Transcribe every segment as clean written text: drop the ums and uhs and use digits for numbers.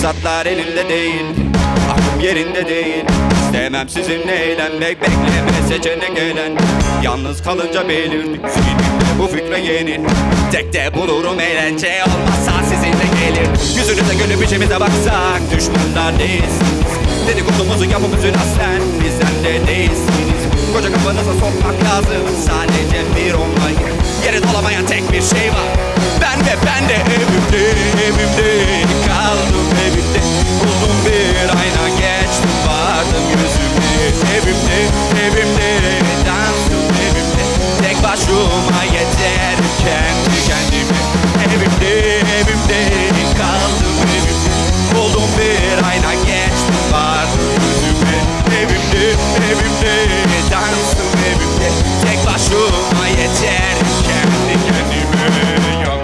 Fırsatlar elinde değil, aklım yerinde değil. İstemem sizinle eğlenmek, bekleme seçenek gelen. Yalnız kalınca belirdik, zihnimde bu fikre yenil. Tek de bulurum eğlence, olmazsa sizinle gelir. Yüzünüze gülüp içimize baksak, düşmanlar değilsiniz. Dedikodumuzu yapımızın aslen, bizden de değilsiniz. Koca kafanıza sokmak lazım, sadece bir olmayı. Yeri dolamayan tek bir şey var. Ben de evimde kaldım evimde. Buldum bir ayna, geçtim vardım yüzüme. Evimde dansım evimde. Tek başıma yeter kendi kendime. Evimde kaldım evimde. Buldum bir ayna, geçtim vardım yüzüme. Evimde dansım evimde. Tek başıma yeter kendi kendime. Yok.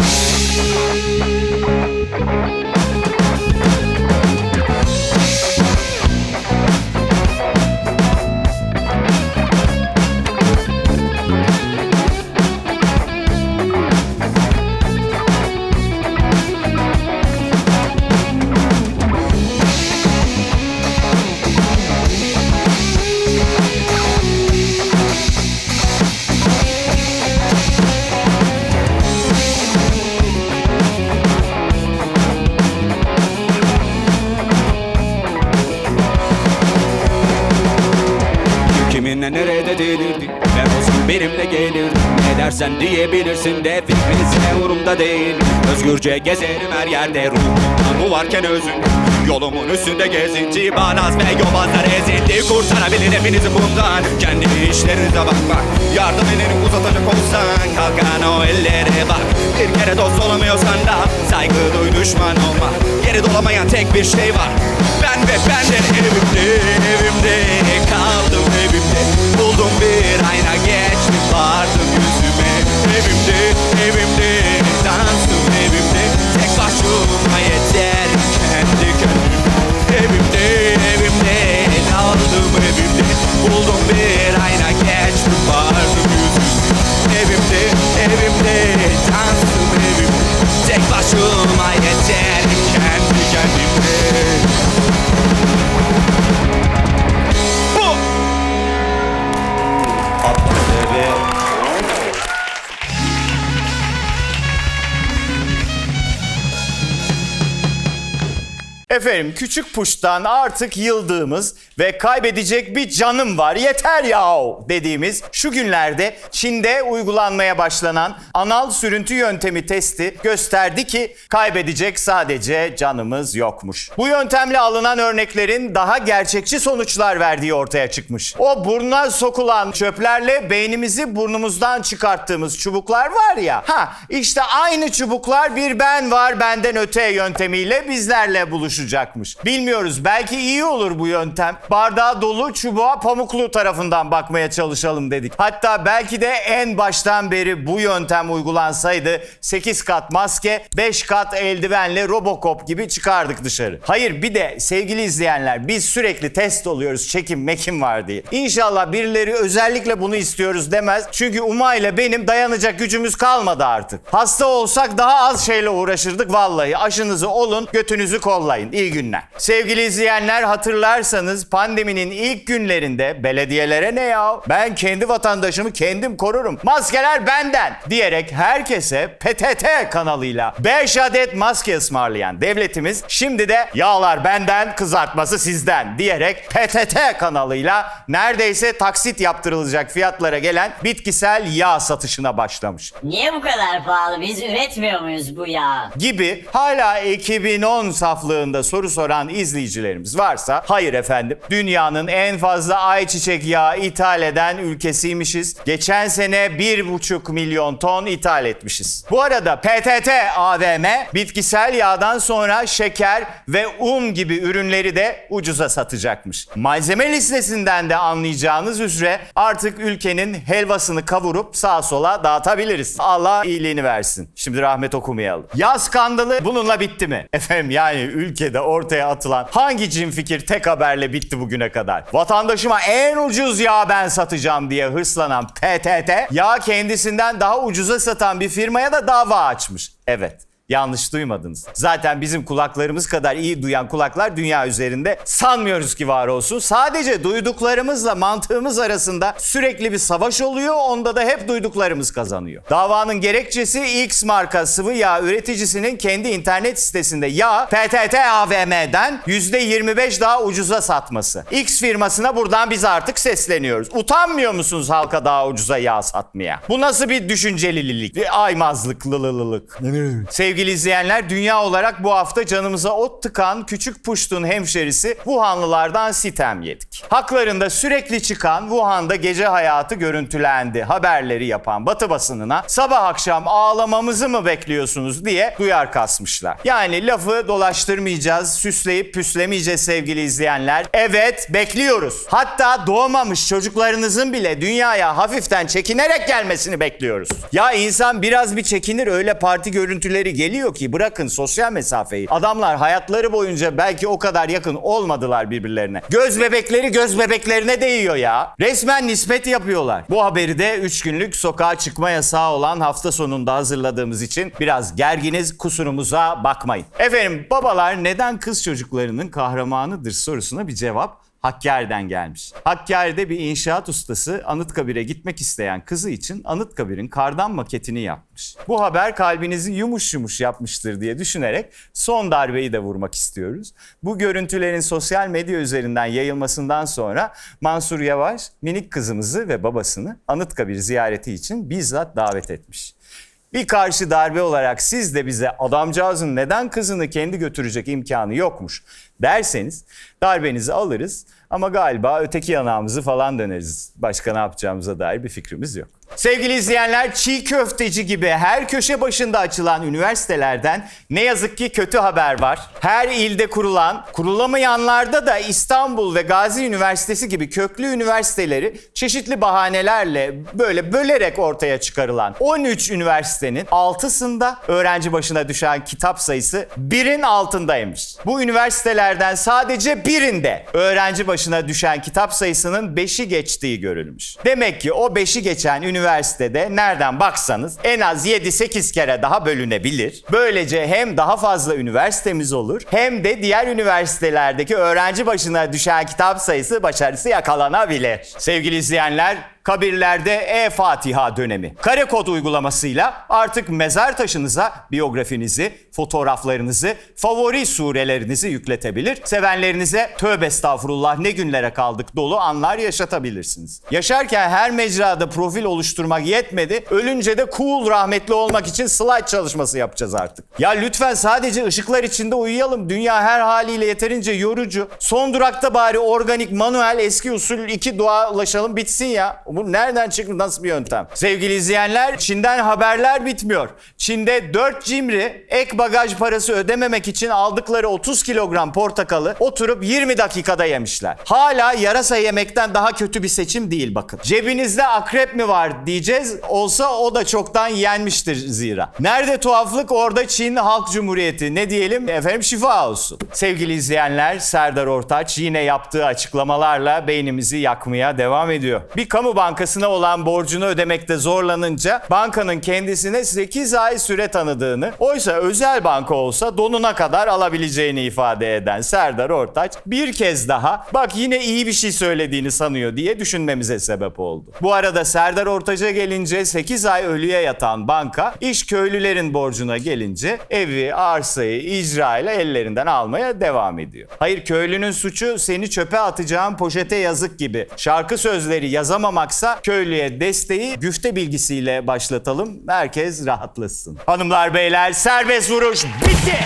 Kiminle nerede delirdi, ben olsam benimle gelirdim. Ne dersen diyebilirsin de fikrin umurumda değil. Özgürce gezerim her yerde, ruhumdan bu varken özün. Yolumun üstünde gezinti, balaz ve yobazlar ezildi. Kurtarabilir hepinizi bundan, kendi işlerinize bakmak. Yardım elini uzatacak olsan, kalkan o ellere bak. Bir kere dost olamıyorsan da saygı duy, düşman olma. Yeri dolamayan tek bir şey var. Ben de evimde kaldım evimde. Buldum bir ayna, geçtim vardım yüzüme. Evimde dansım evimde. Tek başıma yeter kendi kendime. Evimde kaldım evimde. Buldum bir ayna, geçtim vardım yüzüme. Evimde dansım evimde. Tek başıma yeter kendi kendime. Efendim, küçük puştan artık yıldığımız ve kaybedecek bir canım var yeter yahu dediğimiz şu günlerde Çin'de uygulanmaya başlanan anal sürüntü yöntemi testi gösterdi ki kaybedecek sadece canımız yokmuş. Bu yöntemle alınan örneklerin daha gerçekçi sonuçlar verdiği ortaya çıkmış. O burnuna sokulan çöplerle beynimizi burnumuzdan çıkarttığımız çubuklar var ya, işte aynı çubuklar bir ben var benden öte yöntemiyle bizlerle buluşacakmış. Bilmiyoruz, belki iyi olur bu yöntem. Bardağı dolu çubuğa Pamuklu tarafından bakmaya çalışalım dedik. Hatta belki de en baştan beri bu yöntem uygulansaydı 8 kat maske, 5 kat eldivenle Robocop gibi çıkardık dışarı. Hayır, bir de sevgili izleyenler, biz sürekli test oluyoruz çekim mekim var diye. İnşallah birileri özellikle bunu istiyoruz demez. Çünkü Uma ile benim dayanacak gücümüz kalmadı artık. Hasta olsak daha az şeyle uğraşırdık vallahi. Aşınızı olun, götünüzü kollayın. İyi günler. Sevgili izleyenler, hatırlarsanız pandeminin ilk günlerinde belediyelere ne ya? Ben kendi vatandaşımı kendim korurum. Maskeler benden diyerek herkese PTT kanalıyla 5 adet maske ısmarlayan devletimiz şimdi de yağlar benden, kızartması sizden diyerek PTT kanalıyla neredeyse taksit yaptırılacak fiyatlara gelen bitkisel yağ satışına başlamış. Niye bu kadar pahalı? Biz üretmiyor muyuz bu yağı? Gibi hala 2010 saflığında soru soran izleyicilerimiz varsa, hayır efendim, dünyanın en fazla ayçiçek yağı ithal eden ülkesiymişiz. Geçen sene 1,5 milyon ton ithal etmişiz. Bu arada PTT AVM bitkisel yağdan sonra şeker ve un gibi ürünleri de ucuza satacakmış. Malzeme listesinden de anlayacağınız üzere artık ülkenin helvasını kavurup sağa sola dağıtabiliriz. Allah iyiliğini versin. Şimdi rahmet okumayalım. Yaz skandalı bununla bitti mi? Efendim, yani ülkede ortaya atılan hangi cin fikir tek haberle bitti bugüne kadar? Vatandaşıma en ucuz yağ ben satacağım diye hırslanan PTT, yağ kendisinden daha ucuza satan bir firmaya da dava açmış. Evet. Yanlış duymadınız. Zaten bizim kulaklarımız kadar iyi duyan kulaklar dünya üzerinde sanmıyoruz ki var olsun. Sadece duyduklarımızla mantığımız arasında sürekli bir savaş oluyor. Onda da hep duyduklarımız kazanıyor. Davanın gerekçesi X marka sıvı yağ üreticisinin kendi internet sitesinde yağ PTT AVM'den %25 daha ucuza satması. X firmasına buradan biz artık sesleniyoruz. Utanmıyor musunuz halka daha ucuza yağ satmaya? Bu nasıl bir düşüncelilik ve aymazlıklılık? Sevgili izleyenler, dünya olarak bu hafta canımıza ot tıkan küçük puştun hemşerisi Wuhanlılardan sitem yedik. Haklarında sürekli çıkan Wuhan'da gece hayatı görüntülendi. Haberleri yapan Batı basınına sabah akşam ağlamamızı mı bekliyorsunuz diye duyar kasmışlar. Yani lafı dolaştırmayacağız, süsleyip püslemeyeceğiz sevgili izleyenler. Evet, bekliyoruz. Hatta doğmamış çocuklarınızın bile dünyaya hafiften çekinerek gelmesini bekliyoruz. Ya insan biraz bir çekinir, öyle parti görüntüleri geliyor ki bırakın sosyal mesafeyi. Adamlar hayatları boyunca belki o kadar yakın olmadılar birbirlerine. Göz bebekleri göz bebeklerine değiyor ya. Resmen nispet yapıyorlar. Bu haberi de 3 günlük sokağa çıkma yasağı olan hafta sonunda hazırladığımız için biraz gerginiz, kusurumuza bakmayın. Efendim, babalar neden kız çocuklarının kahramanıdır sorusuna bir cevap Hakkari'den gelmiş. Hakkari'de bir inşaat ustası Anıtkabir'e gitmek isteyen kızı için Anıtkabir'in kardan maketini yapmış. Bu haber kalbinizi yumuş yumuş yapmıştır diye düşünerek son darbeyi de vurmak istiyoruz. Bu görüntülerin sosyal medya üzerinden yayılmasından sonra Mansur Yavaş minik kızımızı ve babasını Anıtkabir ziyareti için bizzat davet etmiş. Bir karşı darbe olarak siz de bize adamcağızın neden kızını kendi götürecek imkanı yokmuş derseniz darbenizi alırız ama galiba öteki yanağımızı falan döneriz. Başka ne yapacağımıza dair bir fikrimiz yok. Sevgili izleyenler, çiğ köfteci gibi her köşe başında açılan üniversitelerden ne yazık ki kötü haber var. Her ilde kurulan, kurulamayanlarda da İstanbul ve Gazi Üniversitesi gibi köklü üniversiteleri çeşitli bahanelerle böyle bölerek ortaya çıkarılan 13 üniversitenin 6'sında öğrenci başına düşen kitap sayısı 1'in altındaymış. Bu üniversitelerden sadece birinde öğrenci başına düşen kitap sayısının 5'i geçtiği görülmüş. Demek ki o 5'i geçen üniversitede nereden baksanız en az 7-8 kere daha bölünebilir. Böylece hem daha fazla üniversitemiz olur hem de diğer üniversitelerdeki öğrenci başına düşen kitap sayısı başarısı yakalanabilir. Sevgili izleyenler, kabirlerde E-Fatiha dönemi. Karekod uygulamasıyla artık mezar taşınıza biyografinizi, fotoğraflarınızı, favori surelerinizi yükletebilir. Sevenlerinize tövbe estağfurullah ne günlere kaldık dolu anlar yaşatabilirsiniz. Yaşarken her mecrada profil oluşturmak yetmedi. Ölünce de cool rahmetli olmak için slide çalışması yapacağız artık. Ya lütfen sadece ışıklar içinde uyuyalım. Dünya her haliyle yeterince yorucu. Son durakta bari organik, manuel, eski usul 2 dualaşalım bitsin ya. Bu nereden çıktı, nasıl bir yöntem? Sevgili izleyenler, Çin'den haberler bitmiyor. Çin'de 4 cimri ek bagaj parası ödememek için aldıkları 30 kilogram portakalı oturup 20 dakikada yemişler. Hala yarasa yemekten daha kötü bir seçim değil bakın. Cebinizde akrep mi var diyeceğiz, olsa o da çoktan yenmiştir zira. Nerede tuhaflık orada Çin Halk Cumhuriyeti, ne diyelim efendim, şifa olsun. Sevgili izleyenler, Serdar Ortaç yine yaptığı açıklamalarla beynimizi yakmaya devam ediyor. Bir kamu bankasına olan borcunu ödemekte zorlanınca bankanın kendisine 8 ay süre tanıdığını, oysa özel banka olsa donuna kadar alabileceğini ifade eden Serdar Ortaç bir kez daha bak yine iyi bir şey söylediğini sanıyor diye düşünmemize sebep oldu. Bu arada Serdar Ortaç'a gelince 8 ay ölüye yatan banka iş köylülerin borcuna gelince evi, arsayı icra ile ellerinden almaya devam ediyor. Hayır, köylünün suçu seni çöpe atacağım poşete yazık gibi şarkı sözleri yazamamaksa köylüye desteği güfte bilgisiyle başlatalım. Herkes rahatlasın. Hanımlar beyler, serbest vuruş bitti.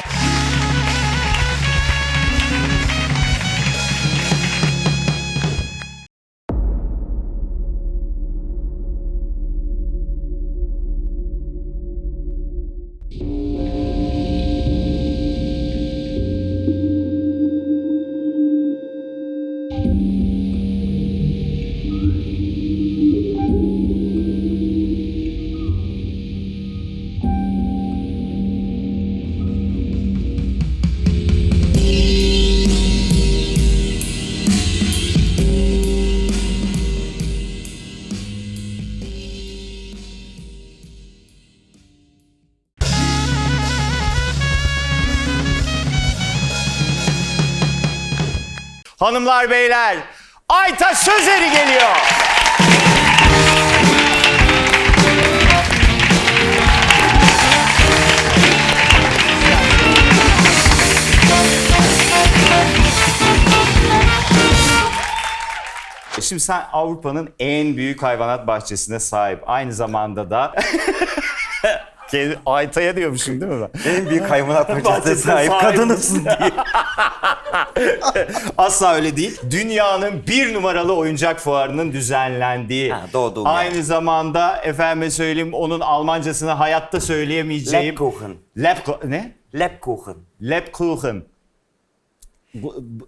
Hanımlar beyler, Aytaç Sözeri geliyor. Şimdi sen Avrupa'nın en büyük hayvanat bahçesine sahip. Aynı zamanda da... Ayta'ya diyormuşum değil mi ben? En büyük hayvanat bahçesine sahip kadınısın diye. Asla öyle değil. Dünyanın bir numaralı oyuncak fuarının düzenlendiği. doğduğum Aynı zamanda efendime söyleyeyim onun Almancasını hayatta söyleyemeyeceğim. Lebkuchen. Ne? Lebkuchen. Lebkuchen.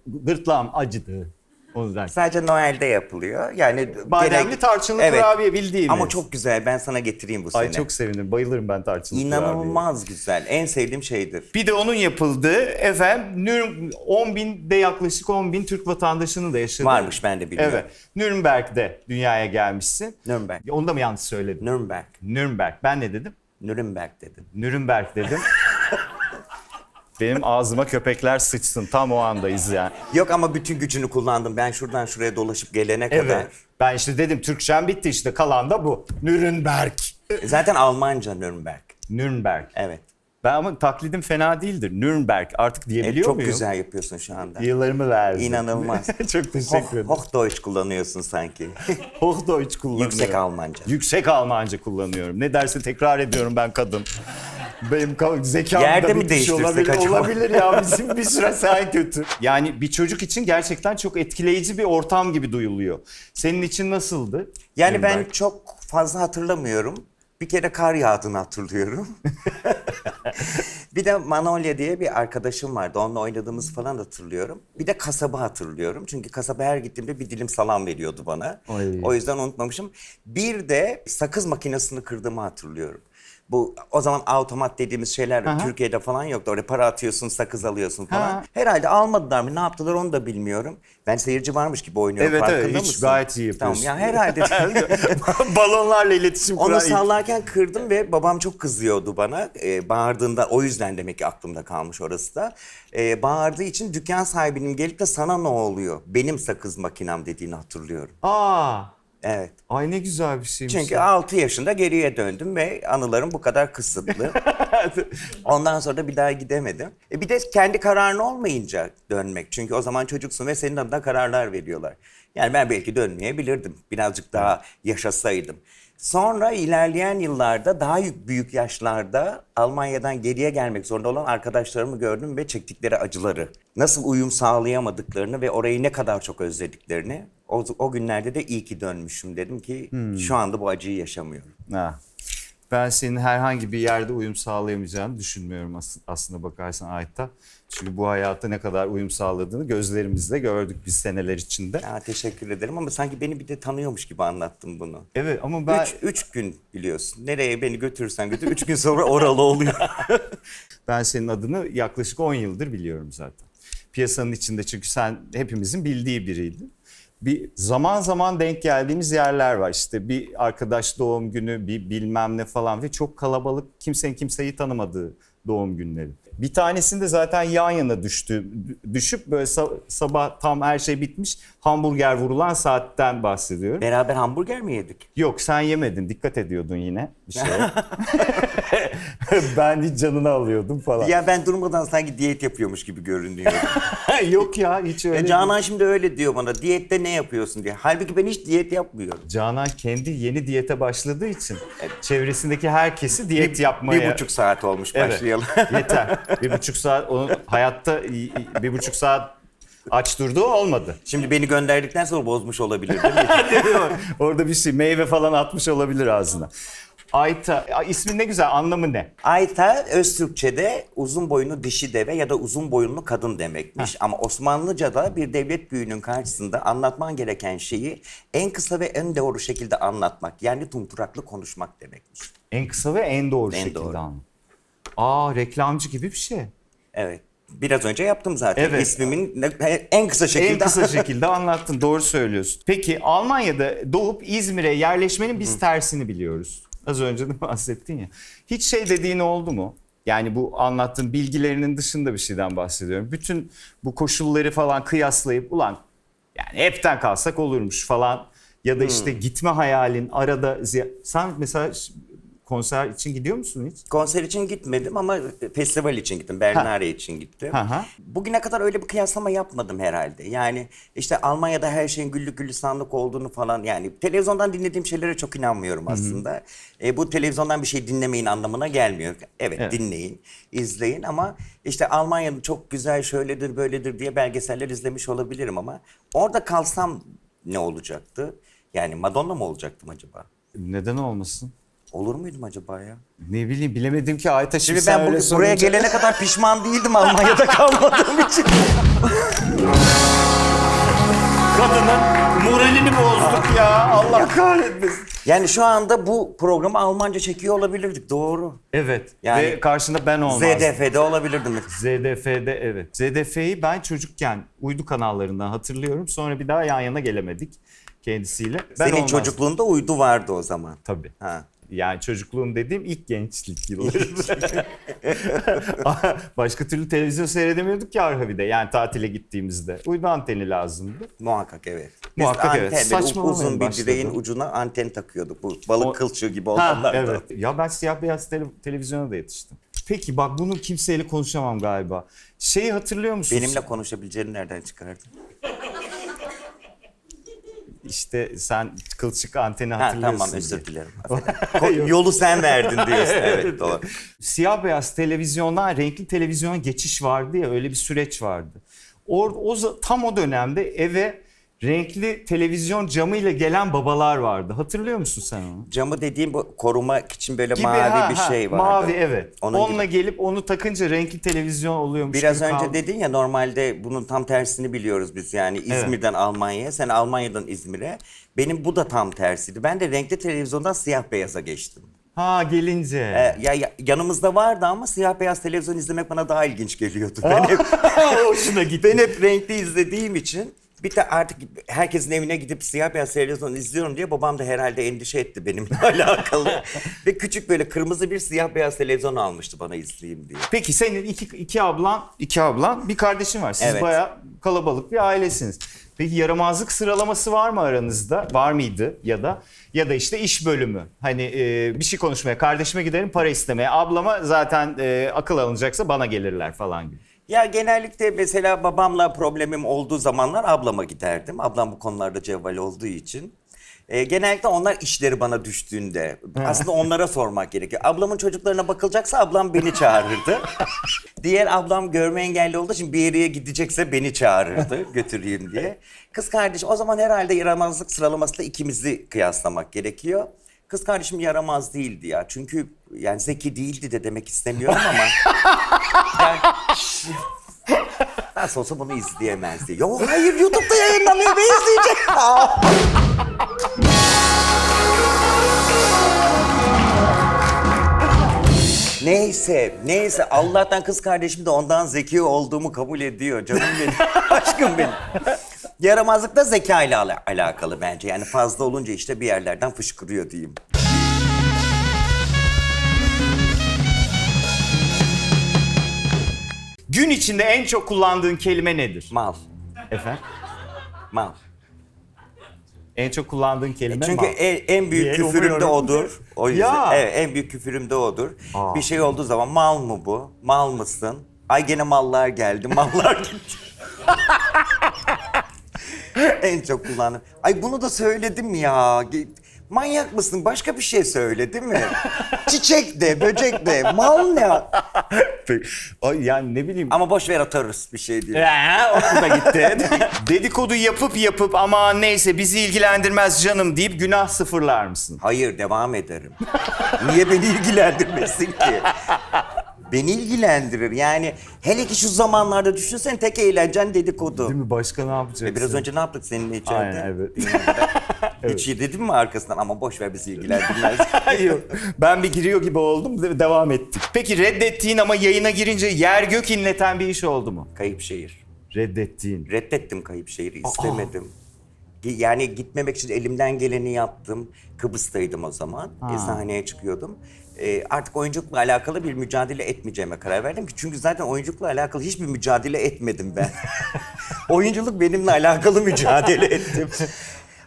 Gırtlağım acıdı. O yüzden. Sadece Noel'de yapılıyor. Yani Bademli tarçınlı kurabiye bildiğimiz. Ama çok güzel. Ben sana getireyim bu sene. Ay çok sevindim. Bayılırım ben tarçınlı kurabiye. İnanılmaz güzel. En sevdiğim şeydir. Bir de onun yapıldığı efendim 10.000'de yaklaşık 10.000 Türk vatandaşının da yaşadığı. Varmış, ben de biliyorum. Evet. Nürnberg'de dünyaya gelmişsin. Nürnberg. Onu da mı yanlış söyledim? Nürnberg. Nürnberg. Ben ne dedim? Nürnberg dedim. Nürnberg dedim. Benim ağzıma köpekler sıçsın. Tam o andayız yani. Yok ama bütün gücünü kullandım. Ben şuradan şuraya dolaşıp gelene kadar. Evet. Ben işte dedim Türkçem bitti işte. Kalan da bu. Nürnberg. Zaten Almanca Nürnberg. Nürnberg. Evet. Ben ama taklidim fena değildir. Nürnberg. Artık diyebiliyor Çok muyum? güzel yapıyorsun şu anda. Yıllarımı verdim. İnanılmaz. Çok teşekkür ederim. Hochdeutsch kullanıyorsun sanki. Hochdeutsch kullanıyorum. Yüksek Almanca. Yüksek Almanca kullanıyorum. Ne derse tekrar ediyorum ben kadın. Benim zekamda Yerde mi bir şey değiştirsek olabilir, acaba? olabilir ya bizim bir süre sen kötü. Yani bir çocuk için gerçekten çok etkileyici bir ortam gibi duyuluyor. Senin için nasıldı? Yani ben Nürnberg? çok fazla hatırlamıyorum. Bir kere kar yağdığını hatırlıyorum. Bir de Manolya diye bir arkadaşım vardı. Onunla oynadığımızı falan hatırlıyorum. Bir de kasabı hatırlıyorum. Çünkü kasaba her gittiğimde bir dilim salam veriyordu bana. Ay. O yüzden unutmamışım. Bir de sakız makinesini kırdığımı hatırlıyorum. Bu o zaman otomat dediğimiz şeyler Aha. Türkiye'de falan yoktu. Oraya para atıyorsun, sakız alıyorsun falan. Ha. Herhalde almadılar mı, ne yaptılar onu da bilmiyorum. Ben seyirci varmış gibi oynuyorum, Evet, farkında evet, hiç mısın? gayet iyi yapıyorsun. Tamam ya, herhalde. Balonlarla iletişim kuran Onu ilk- sallarken kırdım ve babam çok kızıyordu bana. Bağırdığında, o yüzden demek ki aklımda kalmış orası da. Bağırdığı için dükkan sahibinin gelip de sana ne oluyor? Benim sakız makinem dediğini hatırlıyorum. Aa, Evet. ay ne güzel bir şeymiş. Çünkü ya. 6 yaşında geriye döndüm ve anılarım bu kadar kısıtlı. Ondan sonra da bir daha gidemedim. Bir de kendi kararın olmayınca dönmek. Çünkü o zaman çocuksun ve senin adına kararlar veriyorlar. Yani ben belki dönmeyebilirdim. Birazcık daha yaşasaydım. Sonra ilerleyen yıllarda daha büyük yaşlarda Almanya'dan geriye gelmek zorunda olan arkadaşlarımı gördüm ve çektikleri acıları, nasıl uyum sağlayamadıklarını ve orayı ne kadar çok özlediklerini, o günlerde de iyi ki dönmüşüm, dedim ki şu anda bu acıyı yaşamıyorum. Ha. Ben senin herhangi bir yerde uyum sağlayamayacağını düşünmüyorum aslında bakarsan Ayta. Çünkü bu hayatta ne kadar uyum sağladığını gözlerimizle gördük biz seneler içinde. Ya, teşekkür ederim ama sanki beni bir de tanıyormuş gibi anlattın bunu. Evet ama ben... Üç gün biliyorsun. Nereye beni götürürsen götür, 3 gün sonra oralı oluyor. Ben senin adını yaklaşık 10 yıldır biliyorum zaten. Piyasanın içinde çünkü sen hepimizin bildiği biriydin. Bir zaman zaman denk geldiğimiz yerler var. İşte bir arkadaş doğum günü, bir bilmem ne falan ve çok kalabalık, kimsenin kimseyi tanımadığı doğum günleri. Bir tanesinde zaten yan yana düşüp böyle sabah tam her şey bitmiş hamburger vurulan saatten bahsediyorum. Beraber hamburger mi yedik? Yok sen yemedin, dikkat ediyordun yine bir şeye. Ben hiç canını alıyordum falan. Ya ben durmadan sanki diyet yapıyormuş gibi görünüyor. Yok ya hiç öyle değil. Canan şimdi öyle diyor bana. Diyette ne yapıyorsun diye. Halbuki ben hiç diyet yapmıyorum. Canan kendi yeni diyete başladığı için çevresindeki herkesi diyet yapmaya... 1,5 saat olmuş, Evet, başlayalım. yeter. 1,5 saat, onun hayatta 1,5 saat aç durduğu olmadı. Şimdi beni gönderdikten sonra bozmuş olabilir değil mi? Orada bir şey meyve falan atmış olabilir ağzına. Ayta, ismin ne güzel, anlamı ne? Ayta Öztürkçe'de uzun boyunlu dişi deve ya da uzun boyunlu kadın demekmiş. Ama Osmanlıca'da bir devlet büyüğünün karşısında anlatman gereken şeyi en kısa ve en doğru şekilde anlatmak. Yani tumturaklı konuşmak demekmiş. En kısa ve en doğru En şekilde doğru. anlat. Aa, reklamcı gibi bir şey. Evet. Biraz önce yaptım zaten. Evet. İsmimin en kısa şekilde. En kısa şekilde anlattın, doğru söylüyorsun. Peki Almanya'da doğup İzmir'e yerleşmenin biz tersini biliyoruz. Az önce de bahsettin ya. Hiç şey dediğin oldu mu? Yani bu anlattığım bilgilerinin dışında bir şeyden bahsediyorum. Bütün bu koşulları falan kıyaslayıp ulan yani hepten kalsak olurmuş falan ya da işte gitme hayalin arada sen mesela konser için gidiyor musun hiç? Konser için gitmedim ama festival için gittim. Bernare için gittim. Hı. Bugüne kadar öyle bir kıyaslama yapmadım herhalde. Yani işte Almanya'da her şeyin güllük gülistanlık olduğunu falan, yani televizyondan dinlediğim şeylere çok inanmıyorum aslında. Bu televizyondan bir şey dinlemeyin anlamına gelmiyor. Evet, dinleyin, izleyin ama işte Almanya'da çok güzel şöyledir böyledir diye belgeseller izlemiş olabilirim ama orada kalsam ne olacaktı? Yani Madonna mı olacaktım acaba? Neden olmasın? Olur muydum acaba ya? Ne bileyim bilemedim ki Aytaş. Şimdi ben buraya gelene kadar pişman değildim Almanya'da kalmadığım için. Kadının moralini bozduk ya. Allah kahretmesin. Yani şu anda bu programı Almanca çekiyor olabilirdik, doğru. Evet. Yani Ve karşında ben olmazdım. ZDF'de olabilirdim. ZDF'de evet. ZDF'yi ben çocukken uydu kanallarından hatırlıyorum. Sonra bir daha yan yana gelemedik kendisiyle. Ben Senin olmazdım. çocukluğunda uydu vardı o zaman. Tabii. Ha. Yani çocukluğum dediğim ilk gençlik yılları. Başka türlü televizyon seyredemiyorduk ki Arhavi'de. Yani tatile gittiğimizde. Uydu anteni lazımdı. Muhakkak evet. Muhakkak evet. Böyle Saçmalamayın uzun bir başladı. direğin ucuna anten takıyorduk. Bu balık kılçığı gibi olanlar da. Evet. Ya ben siyah beyaz televizyona da yetiştim. Peki bak bunu kimseyle konuşamam galiba. Şeyi hatırlıyor musun? Benimle konuşabileceğini nereden çıkardın? İşte sen kılçık anteni Ha, hatırlıyorsun. tamam, diye. özür dilerim. Yolu sen verdin diyorsun. Evet, doğru. Siyah beyaz televizyondan renkli televizyona geçiş vardı ya, öyle bir süreç vardı. Tam o dönemde eve renkli televizyon camıyla gelen babalar vardı. Hatırlıyor musun sen onu? Camı dediğim bu korumak için böyle Gibi, mavi bir şey vardı. Mavi evet. Onun Onunla gibi. gelip onu takınca renkli televizyon oluyormuş. Biraz gibi önce kaldı. dedin ya, normalde bunun tam tersini biliyoruz biz, yani İzmir'den Almanya'ya, sen Almanya'dan İzmir'e. Benim bu da tam tersiydi. Ben de renkli televizyondan siyah beyaza geçtim. Ha gelince. Yanımızda vardı ama siyah beyaz televizyon izlemek bana daha ilginç geliyordu. Ben hep, Hoşuna gitti. ben hep renkli izlediğim için bir de artık herkesin evine gidip siyah beyaz televizyon izliyorum diye babam da herhalde endişe etti benimle alakalı. Ve küçük böyle kırmızı bir siyah beyaz televizyon almıştı bana izleyeyim diye. Peki senin iki ablan, bir kardeşin var. Siz Evet. bayağı kalabalık bir ailesiniz. Peki yaramazlık sıralaması var mı aranızda? Var mıydı ya da işte iş bölümü. Hani bir şey konuşmaya, kardeşime giderim para istemeye. Ablama zaten akıl alınacaksa bana gelirler falan gibi. Ya genellikle mesela babamla problemim olduğu zamanlar ablama giderdim. Ablam bu konularda cevval olduğu için. Genellikle onlar işleri bana düştüğünde aslında onlara sormak gerekiyor. Ablamın çocuklarına bakılacaksa ablam beni çağırırdı. Diğer ablam görme engelli olduğu için bir yere gidecekse beni çağırırdı götüreyim diye. Kız kardeş o zaman herhalde yaramazlık sıralamasıyla ikimizi kıyaslamak gerekiyor. Kız kardeşim yaramaz değildi ya. Çünkü yani zeki değildi de demek istemiyorum ama. Yani, nasıl olsa bunu izleyemezdi. Yo hayır, YouTube'da yayınlanıyor, ben izleyeceğim. Neyse Allah'tan kız kardeşim de ondan zeki olduğumu kabul ediyor canım benim, aşkım benim. Yaramazlık da zeka ile alakalı bence. Yani fazla olunca işte bir yerlerden fışkırıyor diyeyim. Gün içinde en çok kullandığın kelime nedir? Mal. Efendim? Mal. En çok kullandığın kelime Çünkü mal. en büyük Diye küfürüm de umuyorum. odur. O yüzden Ya. evet, en büyük küfürüm de odur. Bir şey olduğu zaman mal mı bu? Mal mısın? Ay gene mallar geldi, mallar gitti. En çok kullandığım. Ay bunu da söyledim ya. Manyak mısın? Başka bir şey söyle değil mi? Çiçek de, böcek de, mal ne? Ay yani ne bileyim. Ama boş ver, atarız bir şey değil. O da gitti. Dedikodu yapıp ama neyse bizi ilgilendirmez canım deyip günah sıfırlar mısın? Hayır, devam ederim. Niye beni ilgilendirmesin ki? Beni ilgilendirir. Yani hele ki şu zamanlarda düşünsen tek eğlencen dedikodu. Değil mi? Başka ne yapacaksın? Biraz önce ne yaptık seninle içeride? Aynen, evet. Hiç iyi dedim mi arkasından? Ama boş ver, bizi ilgilendirmez. Yok. Ben bir giriyor gibi oldum, devam ettik. Peki reddettiğin ama yayına girince yer gök inleten bir iş oldu mu? Kayıp şehir. Reddettiğin. Reddettim kayıp şehri, istemedim. Yani gitmemek için elimden geleni yaptım. Kıbrıs'taydım o zaman. Sahneye çıkıyordum. Artık oyunculukla alakalı bir mücadele etmeyeceğime karar verdim ki çünkü zaten oyunculukla alakalı hiçbir mücadele etmedim ben. Oyunculuk benimle alakalı mücadele ettim.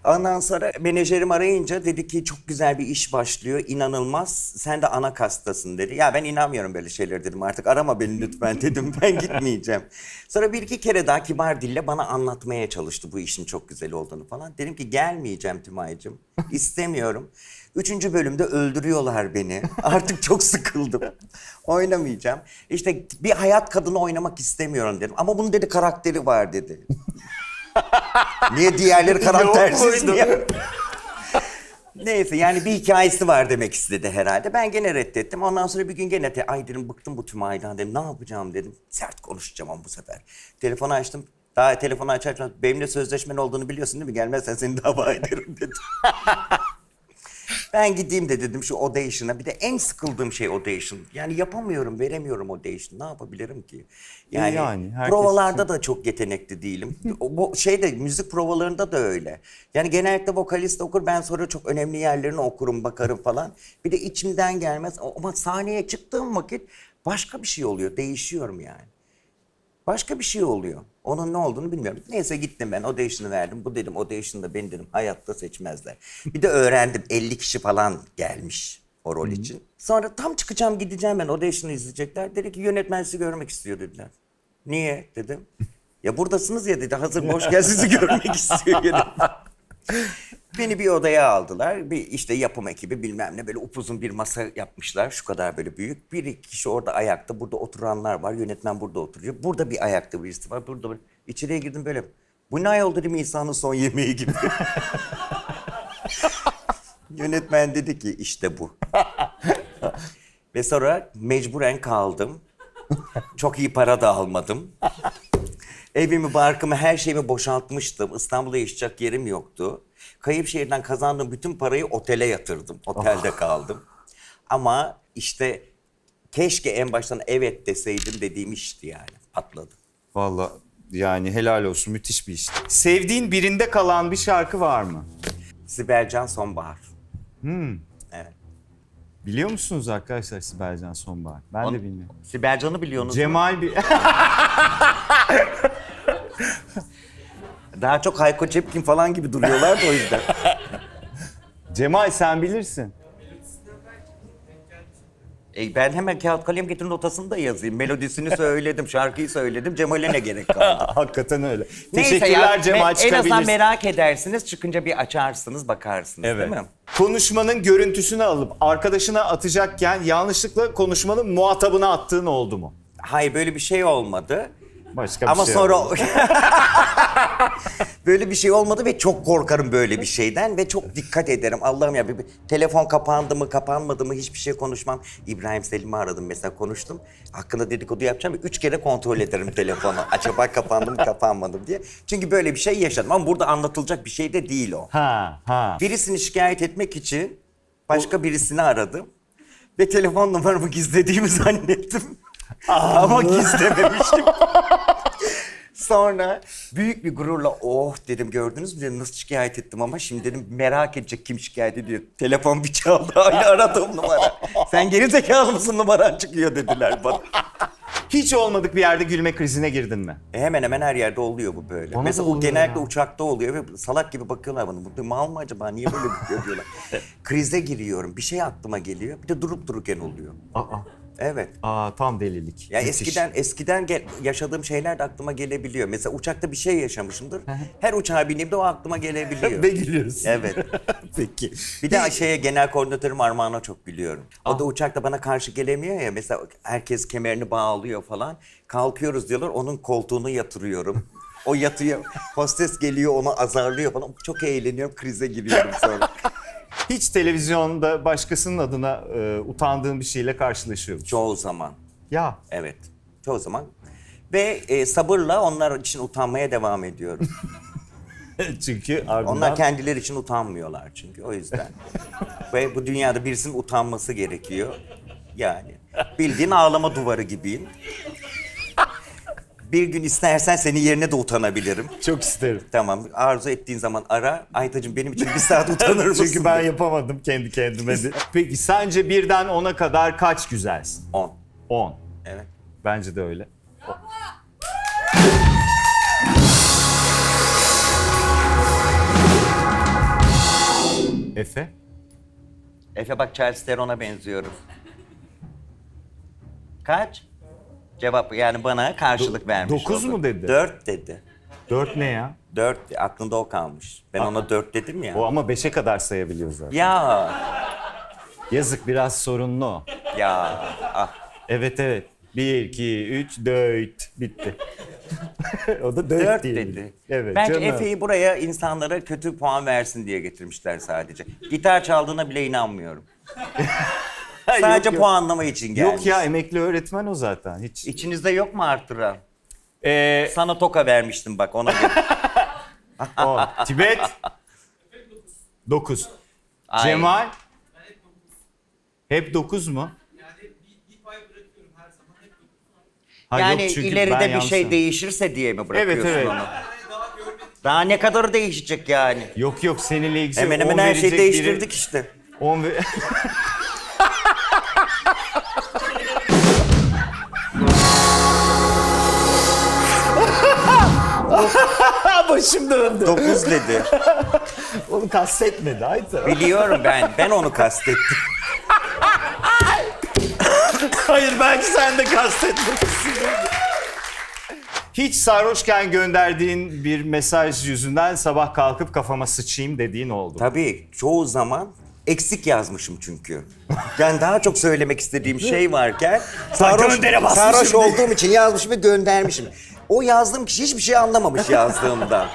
Ondan sonra menajerim arayınca dedi ki çok güzel bir iş başlıyor, inanılmaz. Sen de ana kastasın dedi. Ya ben inanmıyorum böyle şeyler dedim. Artık arama beni lütfen dedim. Ben gitmeyeceğim. Sonra bir iki kere daha kibar dille bana anlatmaya çalıştı bu işin çok güzel olduğunu falan. Dedim ki gelmeyeceğim Tümay'cığım. İstemiyorum. 3. bölümde öldürüyorlar beni. Artık çok sıkıldım. Oynamayacağım. İşte bir hayat kadını oynamak istemiyorum dedim. Ama bunun dedi karakteri var dedi. Niye diğerleri karaktersiz diye. Neyse yani bir hikayesi var demek istedi herhalde. Ben gene reddettim. Ondan sonra bir gün gene ay dedim bıktım bu Tümay'dan dedim. Ne yapacağım dedim. Sert konuşacağım ama bu sefer. Telefonu açtım. Daha telefonu açarken benimle sözleşmen olduğunu biliyorsun değil mi? Gelmezsen seni dava ederim dedim. Ben gideyim de dedim şu audition'a. Bir de en sıkıldığım şey audition. Yani yapamıyorum, veremiyorum audition. Ne yapabilirim ki? Yani herkes provalarda da çok yetenekli değilim. Bu şeyde müzik provalarında da öyle. Yani genellikle vokalist okur, ben sonra çok önemli yerlerini okurum, bakarım falan. Bir de içimden gelmez. Ama sahneye çıktığım vakit başka bir şey oluyor, değişiyorum yani. Başka bir şey oluyor. Onun ne olduğunu bilmiyorum. Neyse gittim ben audition'ı verdim. Bu dedim audition'da beni dedim hayatta seçmezler. Bir de öğrendim 50 kişi falan gelmiş o rol için. Sonra tam çıkacağım gideceğim ben audition'ı izleyecekler. Dedi ki yönetmen sizi görmek istiyor dediler. Niye dedim. Ya buradasınız ya dedi hazır boşken sizi görmek istiyor dedim. Beni bir odaya aldılar. Bir işte yapım ekibi bilmem ne böyle upuzun bir masa yapmışlar. Şu kadar böyle büyük. Bir iki kişi orada ayakta. Burada oturanlar var. Yönetmen burada oturuyor. Burada bir ayakta birisi var. Burada böyle. İçeriye girdim böyle. Bu ne ayol dedim İsa'nın son yemeği gibi. Yönetmen dedi ki işte bu. Ve sonra mecburen kaldım. Çok iyi para da almadım. Evimi, barkımı, her şeyimi boşaltmıştım. İstanbul'da yaşayacak yerim yoktu. Kayıpşehir'den kazandığım bütün parayı otele yatırdım. Otelde kaldım. Ama işte keşke en baştan evet deseydim dediğim işti yani. Patladı. Vallahi yani helal olsun, müthiş bir iş. Sevdiğin birinde kalan bir şarkı var mı? Sibel Can Sonbahar. Evet. Biliyor musunuz arkadaşlar Sibel Can Sonbahar? Ben de bilmiyorum. Sibel Can'ı biliyorsunuz mu? Cemal bir... Daha çok Hayko Cepkin falan gibi duruyorlar da o yüzden. Cemal sen bilirsin. Ben hemen kağıt kalem getirin notasını da yazayım. Melodisini söyledim, şarkıyı söyledim. Cemal'e ne gerek kaldı? Hakikaten öyle. Neyse Teşekkürler ya, Cemal, en azından çıkabilirsin. merak edersiniz. Çıkınca bir açarsınız, bakarsınız Evet. değil mi? Konuşmanın görüntüsünü alıp arkadaşına atacakken yanlışlıkla konuşmanın muhatabına attığın oldu mu? Hayır böyle bir şey olmadı. Başka bir Ama şey sonra oldu. böyle bir şey olmadı ve çok korkarım böyle bir şeyden ve çok dikkat ederim. Allah'ım ya bir telefon kapandı mı kapanmadı mı hiçbir şey konuşmam. İbrahim Selim'i aradım mesela konuştum. Hakkında dedikodu yapacağım ve 3 kere kontrol ederim telefonu. Acaba kapandı mı kapanmadı mı diye. Çünkü böyle bir şey yaşadım ama burada anlatılacak bir şey de değil o. Ha. Birisini şikayet etmek için başka birisini aradım. Ve telefon numaramı gizlediğimi zannettim. Ama gizlememiştim. Sonra büyük bir gururla oh dedim gördünüz mü dedim nasıl şikayet ettim ama şimdi dedim merak edecek kim şikayet ediyor. Telefon bir çaldı aynı aradığım numara. Sen geri zekalı mısın numaran çıkıyor dediler bana. Hiç olmadık bir yerde gülme krizine girdin mi? Hemen hemen her yerde oluyor bu böyle. Bana Mesela da oluyor genellikle ya. uçakta oluyor ve salak gibi bakıyorlar bana. Bu mal mı acaba niye böyle bakıyor diyorlar. Krize giriyorum bir şey aklıma geliyor bir de durup dururken oluyor. Evet. Tam delilik. Ya Müthiş. eskiden yaşadığım şeyler de aklıma gelebiliyor. Mesela uçakta bir şey yaşamışımdır. Her uçağa bindiğimde o aklıma gelebiliyor. Ve gülüyorsun. Evet. Peki. Bir de genel koordinatörüm Armağan'a çok gülüyorum. O da uçakta bana karşı gelemiyor ya. Mesela herkes kemerini bağlıyor falan. Kalkıyoruz diyorlar. Onun koltuğunu yatırıyorum. O yatıyor. Hostes geliyor onu azarlıyor falan. Çok eğleniyorum. Krize giriyorum sonra. Hiç televizyonda başkasının adına utandığın bir şeyle karşılaşıyor musun? Çoğu zaman. Ya. Evet. Çoğu zaman. Ve sabırla onlar için utanmaya devam ediyorum. Çünkü ardından... Onlar kendileri için utanmıyorlar çünkü o yüzden. Ve bu dünyada birisinin utanması gerekiyor. Yani bildiğin ağlama duvarı gibiyim. Bir gün istersen senin yerine de utanabilirim. Çok isterim. Tamam, arzu ettiğin zaman ara. Aytacığım benim için bir saat utanır mısın? Çünkü ben yapamadım kendi kendime de. Peki sence birden 10'a kadar kaç güzelsin? 10. 10. Evet. Bence de öyle. Efe? Efe bak Charles Theron'a benziyorum. Kaç? Cevap yani bana karşılık vermiş 9 oldu. mu dedi? 4 dedi. 4 ne ya? 4 aklında o kalmış. Ben ona 4 dedim ya. O ama 5'e kadar sayabiliyor zaten. Ya Yazık, biraz sorunlu o. ya ah. Evet evet. 1, 2, 3, 4. Bitti. O da 4 4 değil. dedi. Evet Bence canım. Efe'yi buraya insanlara kötü puan versin diye getirmişler sadece. Gitar çaldığına bile inanmıyorum. Sadece yok. puanlama için gelmiş. Yok ya, emekli öğretmen o zaten. Hiç. İçinizde yok mu artıran? Ee, Sana toka vermiştim bak ona göre. o. Tibet. 9. Ay. Cemal. Hep 9 mu? Ha, Yani yok çünkü ben ileride bir yanlış şey anladım. değişirse diye mi bırakıyorsun Evet, evet. onu? Daha ne kadar değişecek yani? Yok yok, seninle ilgisi Hemen yok. hemen 10 her şeyi verecek değiştirdik biri- işte. 10 Başım döndü. 9 dedi. Onu kastetmedi Ayta. Biliyorum ben. Ben onu kastettim. Hayır, belki sen de kastetmemişsin. Hiç sarhoşken gönderdiğin bir mesaj yüzünden sabah kalkıp kafama sıçayım dediğin oldu. Tabii çoğu zaman eksik yazmışım çünkü. Yani daha çok söylemek istediğim şey varken göndere basmışım sarhoş diye. olduğum için yazmışım ve göndermişim. O yazdığım kişi hiçbir şey anlamamış yazdığımda.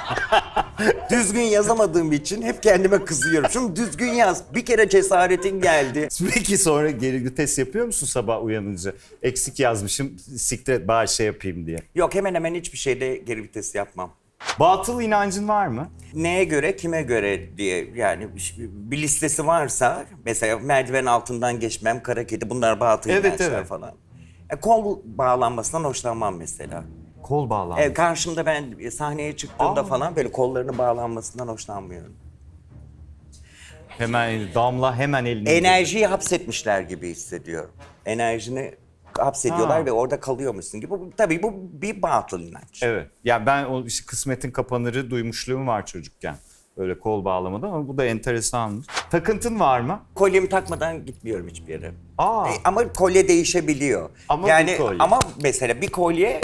Düzgün yazamadığım için hep kendime kızıyorum. Şunu düzgün yaz. Bir kere cesaretin geldi. Peki sonra geri vites yapıyor musun sabah uyanınca? Eksik yazmışım, siktir et bari şey yapayım diye. Yok hemen hemen hiçbir şeyde geri vites yapmam. Batıl inancın var mı? Neye göre, kime göre diye yani bir listesi varsa mesela merdiven altından geçmem, kara kedi bunlar batıl Evet, inançlar evet. falan. Kol bağlanmasından hoşlanmam mesela. Kol bağlanmış. Karşımda ben sahneye çıktığımda falan böyle kollarının bağlanmasından hoşlanmıyorum. Hemen damla, hemen elini. Enerjiyi hapsetmişler gibi hissediyorum. Enerjini hapsediyorlar Ha. ve orada kalıyormuşsun gibi. Tabii bu bir batıl inanç. Evet. Ya ben o işte kısmetin kapanırı duymuşluğum var çocukken. Öyle kol bağlamadan, ama bu da enteresanmış. Takıntın var mı? Kolyemi takmadan gitmiyorum hiçbir yere. Aa. Ama kolye değişebiliyor. Ama yani bir kolye. ama mesela bir kolye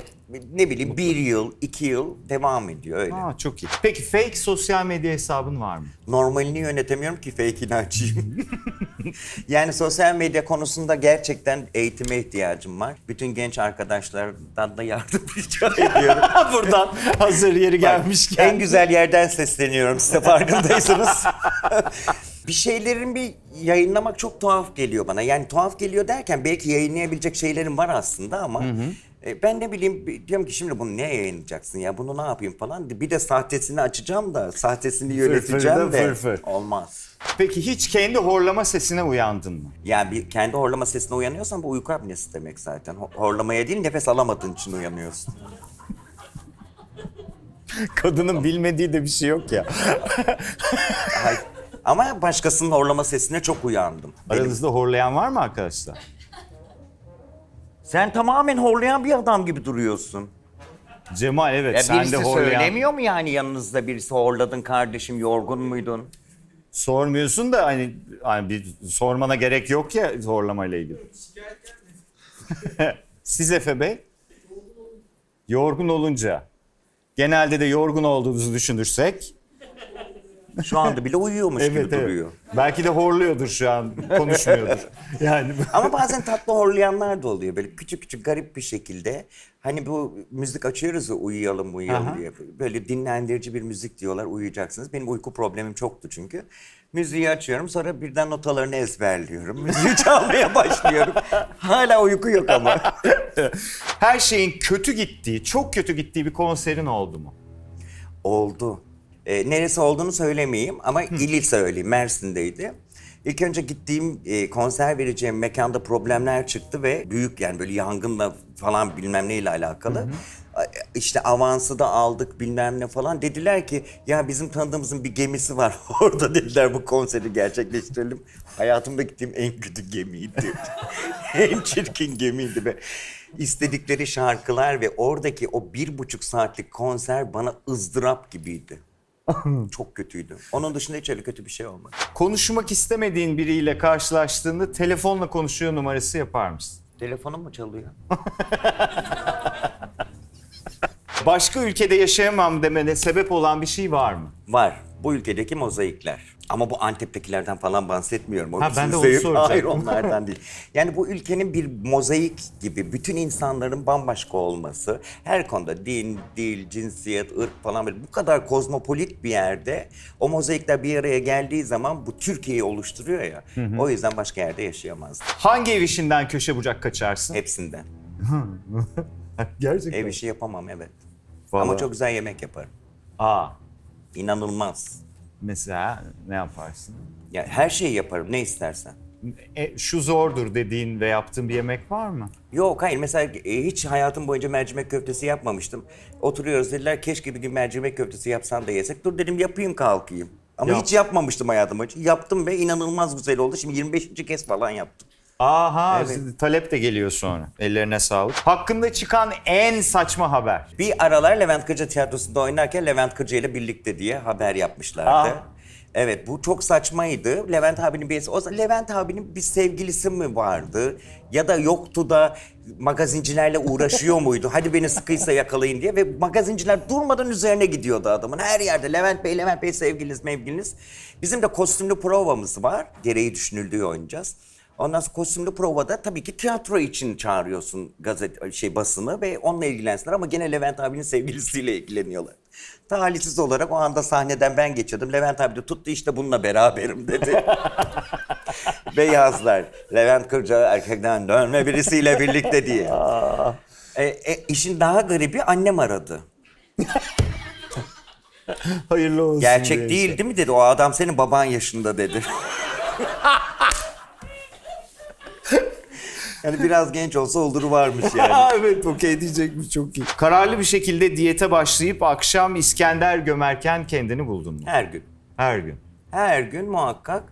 ne bileyim 1 yıl, 2 yıl devam ediyor öyle. Aa, çok iyi. Peki fake sosyal medya hesabın var mı? Normalini yönetemiyorum ki fake inançlıyım. Yani sosyal medya konusunda gerçekten eğitime ihtiyacım var. Bütün genç arkadaşlardan da yardım rica ediyorum. Buradan hazır yeri gelmişken. En güzel yerden sesleniyorum size farkındaysanız. Bir şeylerin bir yayınlamak çok tuhaf geliyor bana. Yani tuhaf geliyor derken belki yayınlayabilecek şeylerim var aslında ama ben ne bileyim diyorum ki şimdi bunu ne yayınlayacaksın ya bunu ne yapayım falan. Bir de sahtesini açacağım da sahtesini yöneteceğim de fırfır. olmaz. Peki hiç kendi horlama sesine uyandın mı? Yani bir kendi horlama sesine uyanıyorsan bu uyku apnesi demek zaten. Horlamaya değil nefes alamadığın için uyanıyorsun. Kadının bilmediği de bir şey yok ya. Hayır. Ama başkasının horlama sesine çok uyandım. Aranızda horlayan var mı arkadaşlar? Sen tamamen horlayan bir adam gibi duruyorsun. Cemal evet, Ya sen birisi de horlayan. söylemiyor mu yani yanınızda birisi horladın kardeşim yorgun muydun? Sormuyorsun da hani bir sormana gerek yok ya horlamayla ilgili. Siz Efe Bey? Yorgun olunca. Genelde de yorgun olduğunuzu düşünürsek. Şu anda bile uyuyormuş gibi Evet. duruyor. Belki de horluyordur şu an, konuşmuyordur. Yani Ama bazen tatlı horlayanlar da oluyor böyle küçük küçük garip bir şekilde. Hani bu müzik açıyoruz ya uyuyalım Aha. diye. Böyle dinlendirici bir müzik diyorlar uyuyacaksınız. Benim uyku problemim çoktu çünkü. Müziği açıyorum sonra birden notalarını ezberliyorum. Müziği çalmaya başlıyorum. Hala uyku yok ama. her şeyin kötü gittiği, çok kötü gittiği bir konserin oldu mu? Oldu. Neresi olduğunu söylemeyeyim ama ili söyleyeyim. Mersin'deydi. İlk önce gittiğim konser vereceğim mekanda problemler çıktı ve büyük yani böyle yangınla falan bilmem neyle alakalı. işte avansı da aldık bilmem ne falan. Dediler ki ya bizim tanıdığımızın bir gemisi var orada dediler, bu konseri gerçekleştirelim. Hayatımda gittiğim en kötü gemiydi. En çirkin gemiydi ve istedikleri şarkılar ve oradaki o 1,5 saatlik konser bana ızdırap gibiydi. Çok kötüydü. Onun dışında hiç öyle kötü bir şey olmadı. Konuşmak istemediğin biriyle karşılaştığında telefonla konuşuyor numarası yapar mısın? Telefonum mu çalıyor? Başka ülkede yaşayamam demene sebep olan bir şey var mı? Var. Bu ülkedeki mozaikler. Ama bu Antep'tekilerden falan bahsetmiyorum. O Ha, ben de onu zevk- soracaktım. Hayır, onlardan değil. Yani bu ülkenin bir mozaik gibi bütün insanların bambaşka olması, her konuda din, dil, cinsiyet, ırk falan böyle bu kadar kozmopolit bir yerde o mozaikler bir araya geldiği zaman bu Türkiye'yi oluşturuyor ya. O yüzden başka yerde yaşayamazdım. Hangi ev işinden köşe bucak kaçarsın? Hepsinden. Gerçekten. Ev işi yapamam, evet. Vallahi. Ama çok güzel yemek yaparım. Aa, İnanılmaz. mesela ne yaparsın? Ya her şeyi yaparım, ne istersen. Şu zordur dediğin ve yaptığın bir yemek var mı? Yok, hayır, mesela hiç hayatım boyunca mercimek köftesi yapmamıştım. Oturuyoruz, dediler keşke bir gün mercimek köftesi yapsan da yesek. Dur dedim, yapayım kalkayım. Ama Yap. hiç yapmamıştım hayatım boyunca. Yaptım ve inanılmaz güzel oldu. Şimdi 25. kez falan yaptım. Aha, Evet. talep de geliyor sonra. Ellerine sağlık. Hakkında çıkan en saçma haber. Bir aralar Levent Kırca Tiyatrosu'nda oynarken Levent Kırca ile birlikte diye haber yapmışlardı. Aa. Evet, bu çok saçmaydı. Levent abinin Levent abinin bir sevgilisi mi vardı? Ya da yoktu da magazincilerle uğraşıyor muydu? Hadi beni sıkıysa yakalayın diye. Ve magazinciler durmadan üzerine gidiyordu adamın. Her yerde Levent Bey sevgiliniz mevgiliniz. Bizim de kostümlü provamız var. Gereği düşünüldüğü oynayacağız. Ondan sonra kostümlü provada tabii ki tiyatro için çağırıyorsun basını ve onunla ilgilensinler ama gene Levent abinin sevgilisiyle ilgileniyorlar. Talihsiz olarak o anda sahneden ben geçiyordum. Levent abi de tuttu, işte bununla beraberim dedi. Ve yazdılar. Levent Kırca erkekten dönme birisiyle birlikte diye. İşin daha garibi annem aradı. Hayırlı olsun. Gerçek değil mi dedi. O adam senin baban yaşında dedi. Yani biraz genç olsa oluru varmış yani. Evet, okey diyecekmiş, çok iyi. Kararlı bir şekilde diyete başlayıp akşam İskender gömerken kendini buldun mu? Her gün. Her gün. Her gün muhakkak.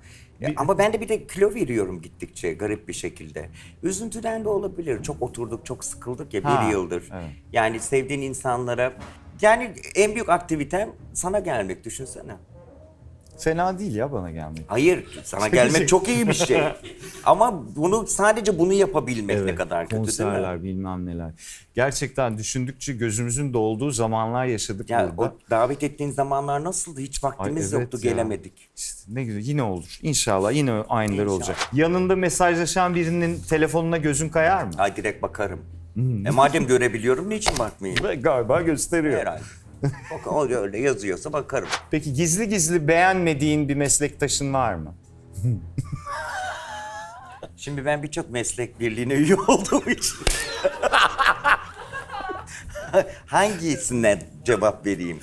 Ama ben de bir de kilo veriyorum gittikçe garip bir şekilde. Üzüntüden de olabilir. Çok oturduk, çok sıkıldık ya Ha, bir yıldır. evet. Yani sevdiğin insanlara... Yani en büyük aktivitem sana gelmek, düşünsene. Fena değil ya bana gelmek. Hayır, sana gelmek çok iyi bir şey. Ama sadece bunu yapabilmek ne kadar kötü, değil mi? konserler, bilmem neler. Gerçekten düşündükçe gözümüzün dolduğu zamanlar yaşadık Ya burada. o davet ettiğin zamanlar nasıldı? Hiç vaktimiz Ay, yoktu, evet ya. gelemedik. İşte ne güzel, yine olur. İnşallah yine aynıları İnşallah. olacak. Yanında mesajlaşan birinin telefonuna gözün kayar mı? Ay, direkt bakarım. Madem görebiliyorum, niçin bakmayayım? Galiba gösteriyor. Herhalde. O öyle yazıyorsa bakarım. Peki gizli gizli beğenmediğin bir meslektaşın var mı? Şimdi ben birçok meslek birliğine üye olduğum için... Hangisine cevap vereyim?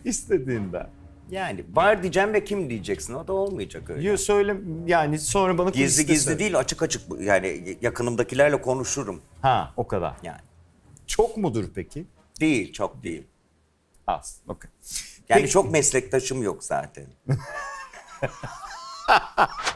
İstediğinden. Yani var diyeceğim ve kim diyeceksin, o da olmayacak öyle. Yo, söyle yani, sonra bana Gizli kuliste gizli söyle. değil, açık açık, yani yakınımdakilerle konuşurum. Ha, o kadar. Yani Çok mudur peki? değil, çok değil. Az. Okey. Yani Peki. çok meslektaşım yok zaten.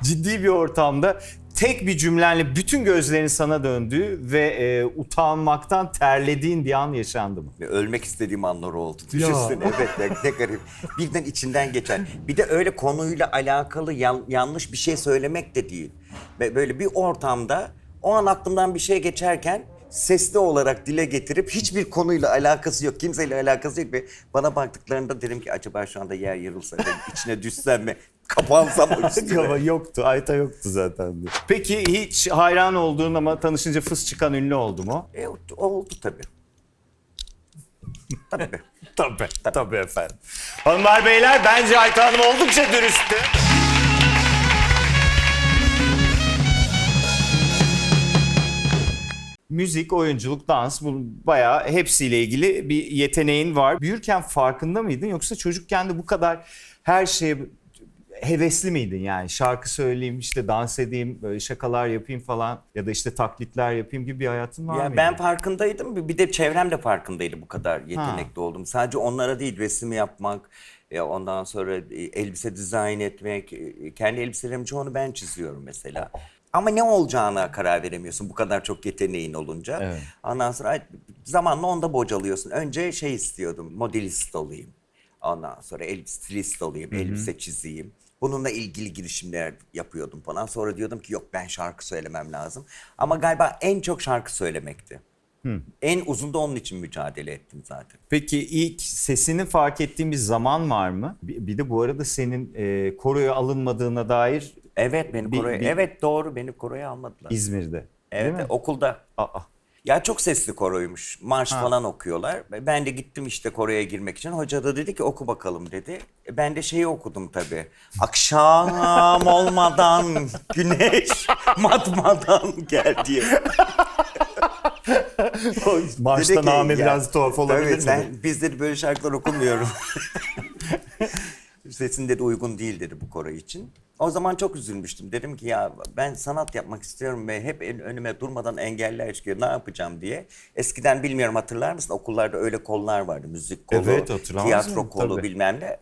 Ciddi bir ortamda tek bir cümlenle bütün gözlerin sana döndüğü ve utanmaktan terlediğin bir an yaşandı mı? Ve ölmek istediğim anlar oldu. Düşünsene, evet, ne garip. Birden içinden geçer. Bir de öyle konuyla alakalı yanlış bir şey söylemek de değil. Ve böyle bir ortamda o an aklımdan bir şey geçerken sesli olarak dile getirip hiçbir konuyla alakası yok, kimseyle alakası yok ve bana baktıklarında dedim ki acaba şu anda yer yarılsa, içine düşsem mi, kapansam mı üstüne? Ama yoktu, Ayta yoktu zaten. Diyor. Peki hiç hayran olduğun ama tanışınca fıs çıkan ünlü oldu mu? Oldu tabii. Tabii. Tabii efendim. Hanımlar beyler, bence Ayta Hanım oldukça dürüsttü. Müzik, oyunculuk, dans, bu bayağı hepsiyle ilgili bir yeteneğin var. Büyürken farkında mıydın yoksa çocukken de bu kadar her şeye hevesli miydin yani? Şarkı söyleyeyim, işte dans edeyim, böyle şakalar yapayım falan ya da işte taklitler yapayım gibi bir hayatın var Ya mıydı? ben farkındaydım. Bir de çevrem de farkındaydı bu kadar yetenekli oldum. Sadece onlara değil, resim yapmak, ondan sonra elbise dizayn etmek, kendi elbiselerimin çoğunu ben çiziyorum mesela. Ama ne olacağına karar veremiyorsun bu kadar çok yeteneğin olunca. Evet. Ondan sonra zamanla onda bocalıyorsun. Önce şey istiyordum, modelist olayım. Ondan sonra stilist olayım, elbise çizeyim. Bununla ilgili girişimler yapıyordum falan. Sonra diyordum ki yok, ben şarkı söylemem lazım. Ama galiba en çok şarkı söylemekti. En uzun da onun için mücadele ettim zaten. Peki ilk sesini fark ettiğin bir zaman var mı? Bir de bu arada senin koroya alınmadığına dair Evet, beni koroya, evet doğru, beni koroya almadılar. İzmir'de. Evet, Değil mi? okulda. Aa. Ya çok sesli koroymuş. Marş falan okuyorlar. Ben de gittim işte koroya girmek için. Hoca da dedi ki oku bakalım dedi. Ben de şeyi okudum tabii. Akşam olmadan güneş batmadan gel diye. Başta Dedi ki, name ya, biraz tuhaf olabilir tabii, mi? biz dedi böyle şarkılar okumuyorum. Sesin dedi uygun değil dedi bu koro için. O zaman çok üzülmüştüm. Dedim ki ya ben sanat yapmak istiyorum ve hep önüme durmadan engeller çıkıyor. Ne yapacağım diye. Eskiden bilmiyorum, hatırlar mısın? Okullarda öyle kollar vardı. Müzik kolu, Evet, hatırlamaz tiyatro mıyım? kolu Tabii. bilmem ne.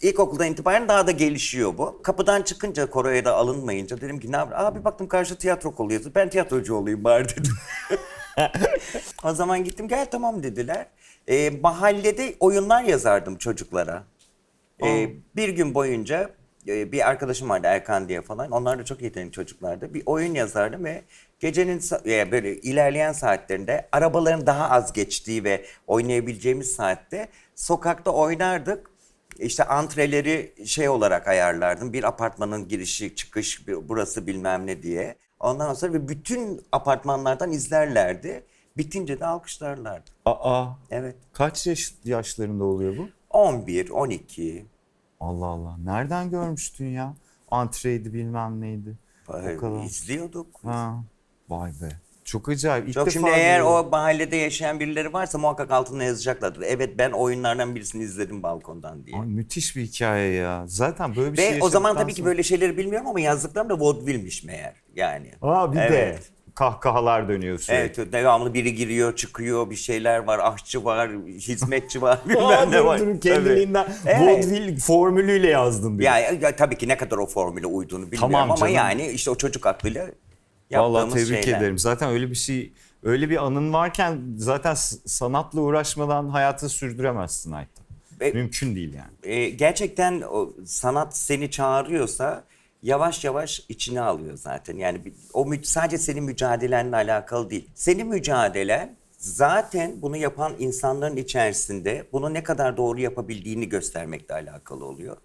İlkokuldan itibaren daha da gelişiyor bu. Kapıdan çıkınca koroya da alınmayınca dedim ki ne yapayım? Bir baktım karşı tiyatro kolu yazıyor. Ben tiyatrocu olayım bari dedim. O zaman gittim, gel tamam dediler. Mahallede oyunlar yazardım çocuklara. Bir gün boyunca bir arkadaşım vardı Erkan diye falan. Onlar da çok yetenekli çocuklardı. Bir oyun yazardım ve gecenin böyle ilerleyen saatlerinde arabaların daha az geçtiği ve oynayabileceğimiz saatte sokakta oynardık. İşte antreleri şey olarak ayarlardım. Bir apartmanın girişi, çıkış, burası bilmem ne diye. Ondan sonra ve bütün apartmanlardan izlerlerdi. Bitince de alkışlarlardı. Aa. Evet. Kaç yaşlarında oluyor bu? 11, 12. Allah Allah. Nereden görmüştün ya? Antreydi bilmem neydi. O kadar. İzliyorduk. Ha. Vay be. Çok acayip. İlk Çok defa şimdi eğer duyuyorum. o mahallede yaşayan birileri varsa muhakkak altına yazacaklardır. Evet, ben oyunlardan birisini izledim balkondan diye. Ay, müthiş bir hikaye ya. Zaten böyle bir şey Ve o zaman yaşadıktan tabii ki sonra- böyle şeyleri bilmiyorum ama yazdıklarım da vaudeville'miş meğer yani. Aa, bir de Evet. kahkahalar dönüyor sürekli. Evet, devamlı biri giriyor çıkıyor, bir şeyler var, aşçı var, hizmetçi var, Aa, bilmem ne var. dur, kendiliğinden Evet. vaudeville formülüyle yazdın diyor. Ya tabii ki ne kadar o formüle uyduğunu bilmiyorum Tamam ama canım. yani işte o çocuk aklıyla Vallahi yaptığımız tebrik şeyler. ederim. Zaten öyle bir şey, öyle bir anın varken zaten sanatla uğraşmadan hayatı sürdüremezsin hayatta. Ve- Mümkün değil yani. Gerçekten o sanat seni çağırıyorsa yavaş yavaş içine alıyor zaten. Yani sadece senin mücadelenle alakalı değil. Senin mücadelen zaten bunu yapan insanların içerisinde bunu ne kadar doğru yapabildiğini göstermekle alakalı oluyor.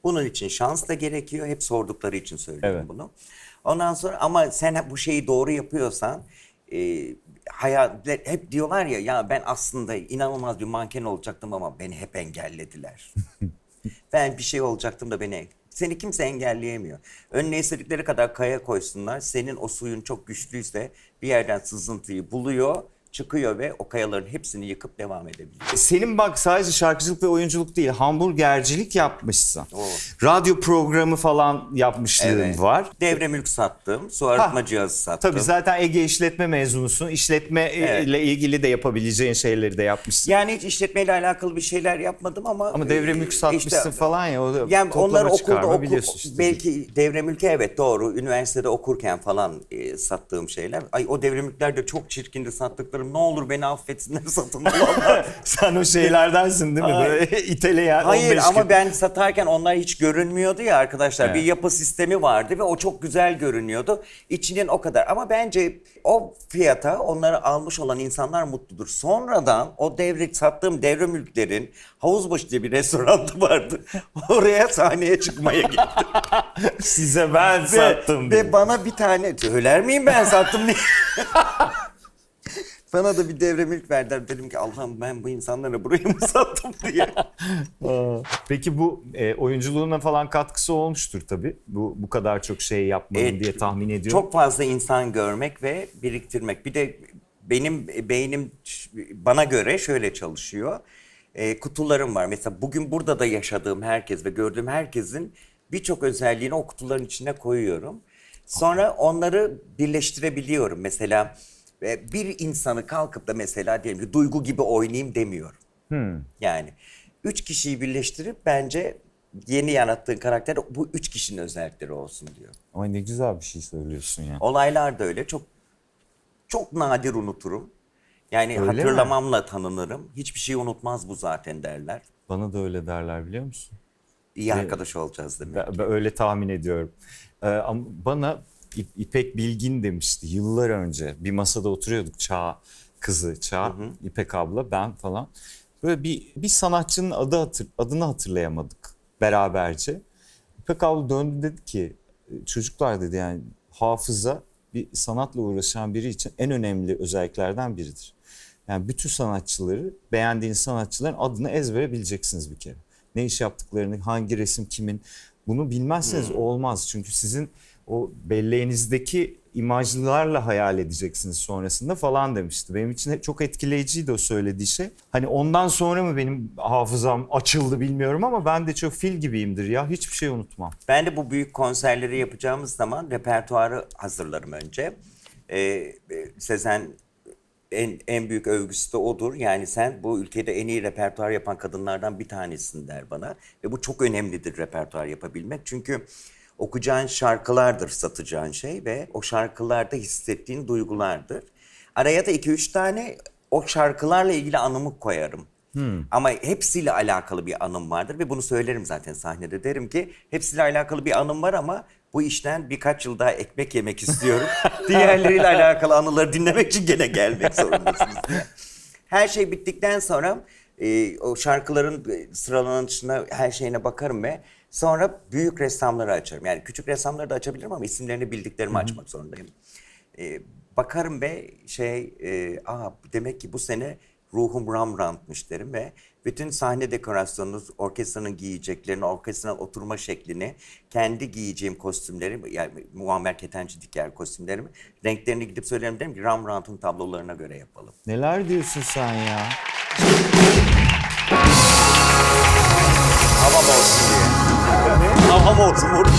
Bunun için şans da gerekiyor. Hep sordukları için söylüyorum Evet. bunu. Ondan sonra ama sen bu şeyi doğru yapıyorsan hep diyorlar ya ben aslında inanılmaz bir manken olacaktım ama beni hep engellediler. Ben bir şey olacaktım da seni kimse engelleyemiyor. Önüne istedikleri kadar kaya koysunlar. Senin o suyun çok güçlüyse bir yerden sızıntıyı buluyor, çıkıyor ve o kayaların hepsini yıkıp devam edebiliyor. Senin bak sadece şarkıcılık ve oyunculuk değil, hamburgercilik yapmışsın. Oo. Radyo programı falan yapmışlığın var. Devre mülk sattım, su arıtma cihazı sattım. Tabii zaten Ege işletme mezunusun. İşletme ile ilgili de yapabileceğin şeyleri de yapmışsın. Yani hiç işletmeyle alakalı bir şeyler yapmadım ama... Ama devre mülk satmışsın işte- falan ya. O da Yani toplama onları okulda çıkarma biliyorsun işte. belki devre mülkü evet doğru. Üniversitede okurken falan sattığım şeyler. Ay o devre mülkler de çok çirkindi sattıklarım. Ne olur beni affetsinler satın alanlar. Sen o şeylerdensin değil mi? Ay. Böyle iteleyen Hayır 15 ama gün. ben satarken onlar hiç görünmüyordu ya arkadaşlar. Evet. Bir yapı sistemi vardı ve o çok güzel görünüyordu. İçinin o kadar. Ama bence o fiyata onları almış olan insanlar mutludur. Sonradan o sattığım devre mülklerin Havuzbaşı diye bir restoranı vardı. Oraya sahneye çıkmaya gittim. Size ben sattım diye. Ve bana bir tane söyler miyim ben sattım diye. Bana da bir devre mülk verdiler. Dedim ki Allah'ım ben bu insanlara burayı mı sattım diye. Peki bu oyunculuğuna falan katkısı olmuştur tabii. Bu kadar çok şey yapmanın diye tahmin ediyorum. Çok fazla insan görmek ve biriktirmek. Bir de benim beynim bana göre şöyle çalışıyor. Kutularım var. Mesela bugün burada da yaşadığım herkes ve gördüğüm herkesin birçok özelliğini o kutuların içine koyuyorum. Sonra onları birleştirebiliyorum. Mesela bir insanı kalkıp da mesela diyelim ki Duygu gibi oynayayım demiyorum. Yani 3 kişiyi birleştirip bence yeni yarattığın karakter bu 3 kişinin özellikleri olsun diyor. Ama ne güzel bir şey söylüyorsun ya. Olaylar da öyle. Çok çok nadir unuturum. Yani Öyle mi? hatırlamamla tanınırım. Hiçbir şey unutmaz bu zaten derler. Bana da öyle derler biliyor musun? İyi arkadaş olacağız demek. Ben öyle tahmin ediyorum. Ama bana İpek Bilgin demişti yıllar önce. Bir masada oturuyorduk kızı Çağ, İpek abla, ben falan. Böyle bir sanatçının adını hatırlayamadık beraberce. İpek abla döndü dedi ki çocuklar dedi yani hafıza bir sanatla uğraşan biri için en önemli özelliklerden biridir. Yani bütün sanatçıları, beğendiğiniz sanatçıların adını ezbere bileceksiniz bir kere. Ne iş yaptıklarını, hangi resim kimin, bunu bilmezseniz olmaz. Çünkü sizin o belleğinizdeki imajlarla hayal edeceksiniz sonrasında falan demişti. Benim için çok etkileyiciydi o söylediği şey. Hani ondan sonra mı benim hafızam açıldı bilmiyorum ama ben de çok fil gibiyimdir ya. Hiçbir şey unutmam. Ben de bu büyük konserleri yapacağımız zaman repertuarı hazırlarım önce. Sezen en büyük övgüsü de odur. Yani sen bu ülkede en iyi repertuar yapan kadınlardan bir tanesin der bana. Ve bu çok önemlidir repertuar yapabilmek. Çünkü okuyacağın şarkılardır satacağın şey ve o şarkılarda hissettiğin duygulardır. Araya da 2-3 tane o şarkılarla ilgili anımı koyarım. Ama hepsiyle alakalı bir anım vardır ve bunu söylerim zaten sahnede. Derim ki hepsiyle alakalı bir anım var ama bu işten birkaç yıl daha ekmek yemek istiyorum. Diğerleriyle alakalı anıları dinlemek için gene gelmek zorundasınız diye. Her şey bittikten sonra o şarkıların sıralanışına her şeyine bakarım ve sonra büyük ressamları açarım. Yani küçük ressamları da açabilirim ama isimlerini bildiklerimi açmak zorundayım. Bakarım ve demek ki bu sene ruhum Rembrandt'mış derim ve bütün sahne dekorasyonunu, orkestranın giyeceklerini, orkestranın oturma şeklini, kendi giyeceğim kostümleri, yani Muammer Ketenci Diker kostümlerimi, renklerini gidip söylerim, derim ki Rembrandt'ın tablolarına göre yapalım. Neler diyorsun sen ya? Havam olsun diye. Havam olsun burada.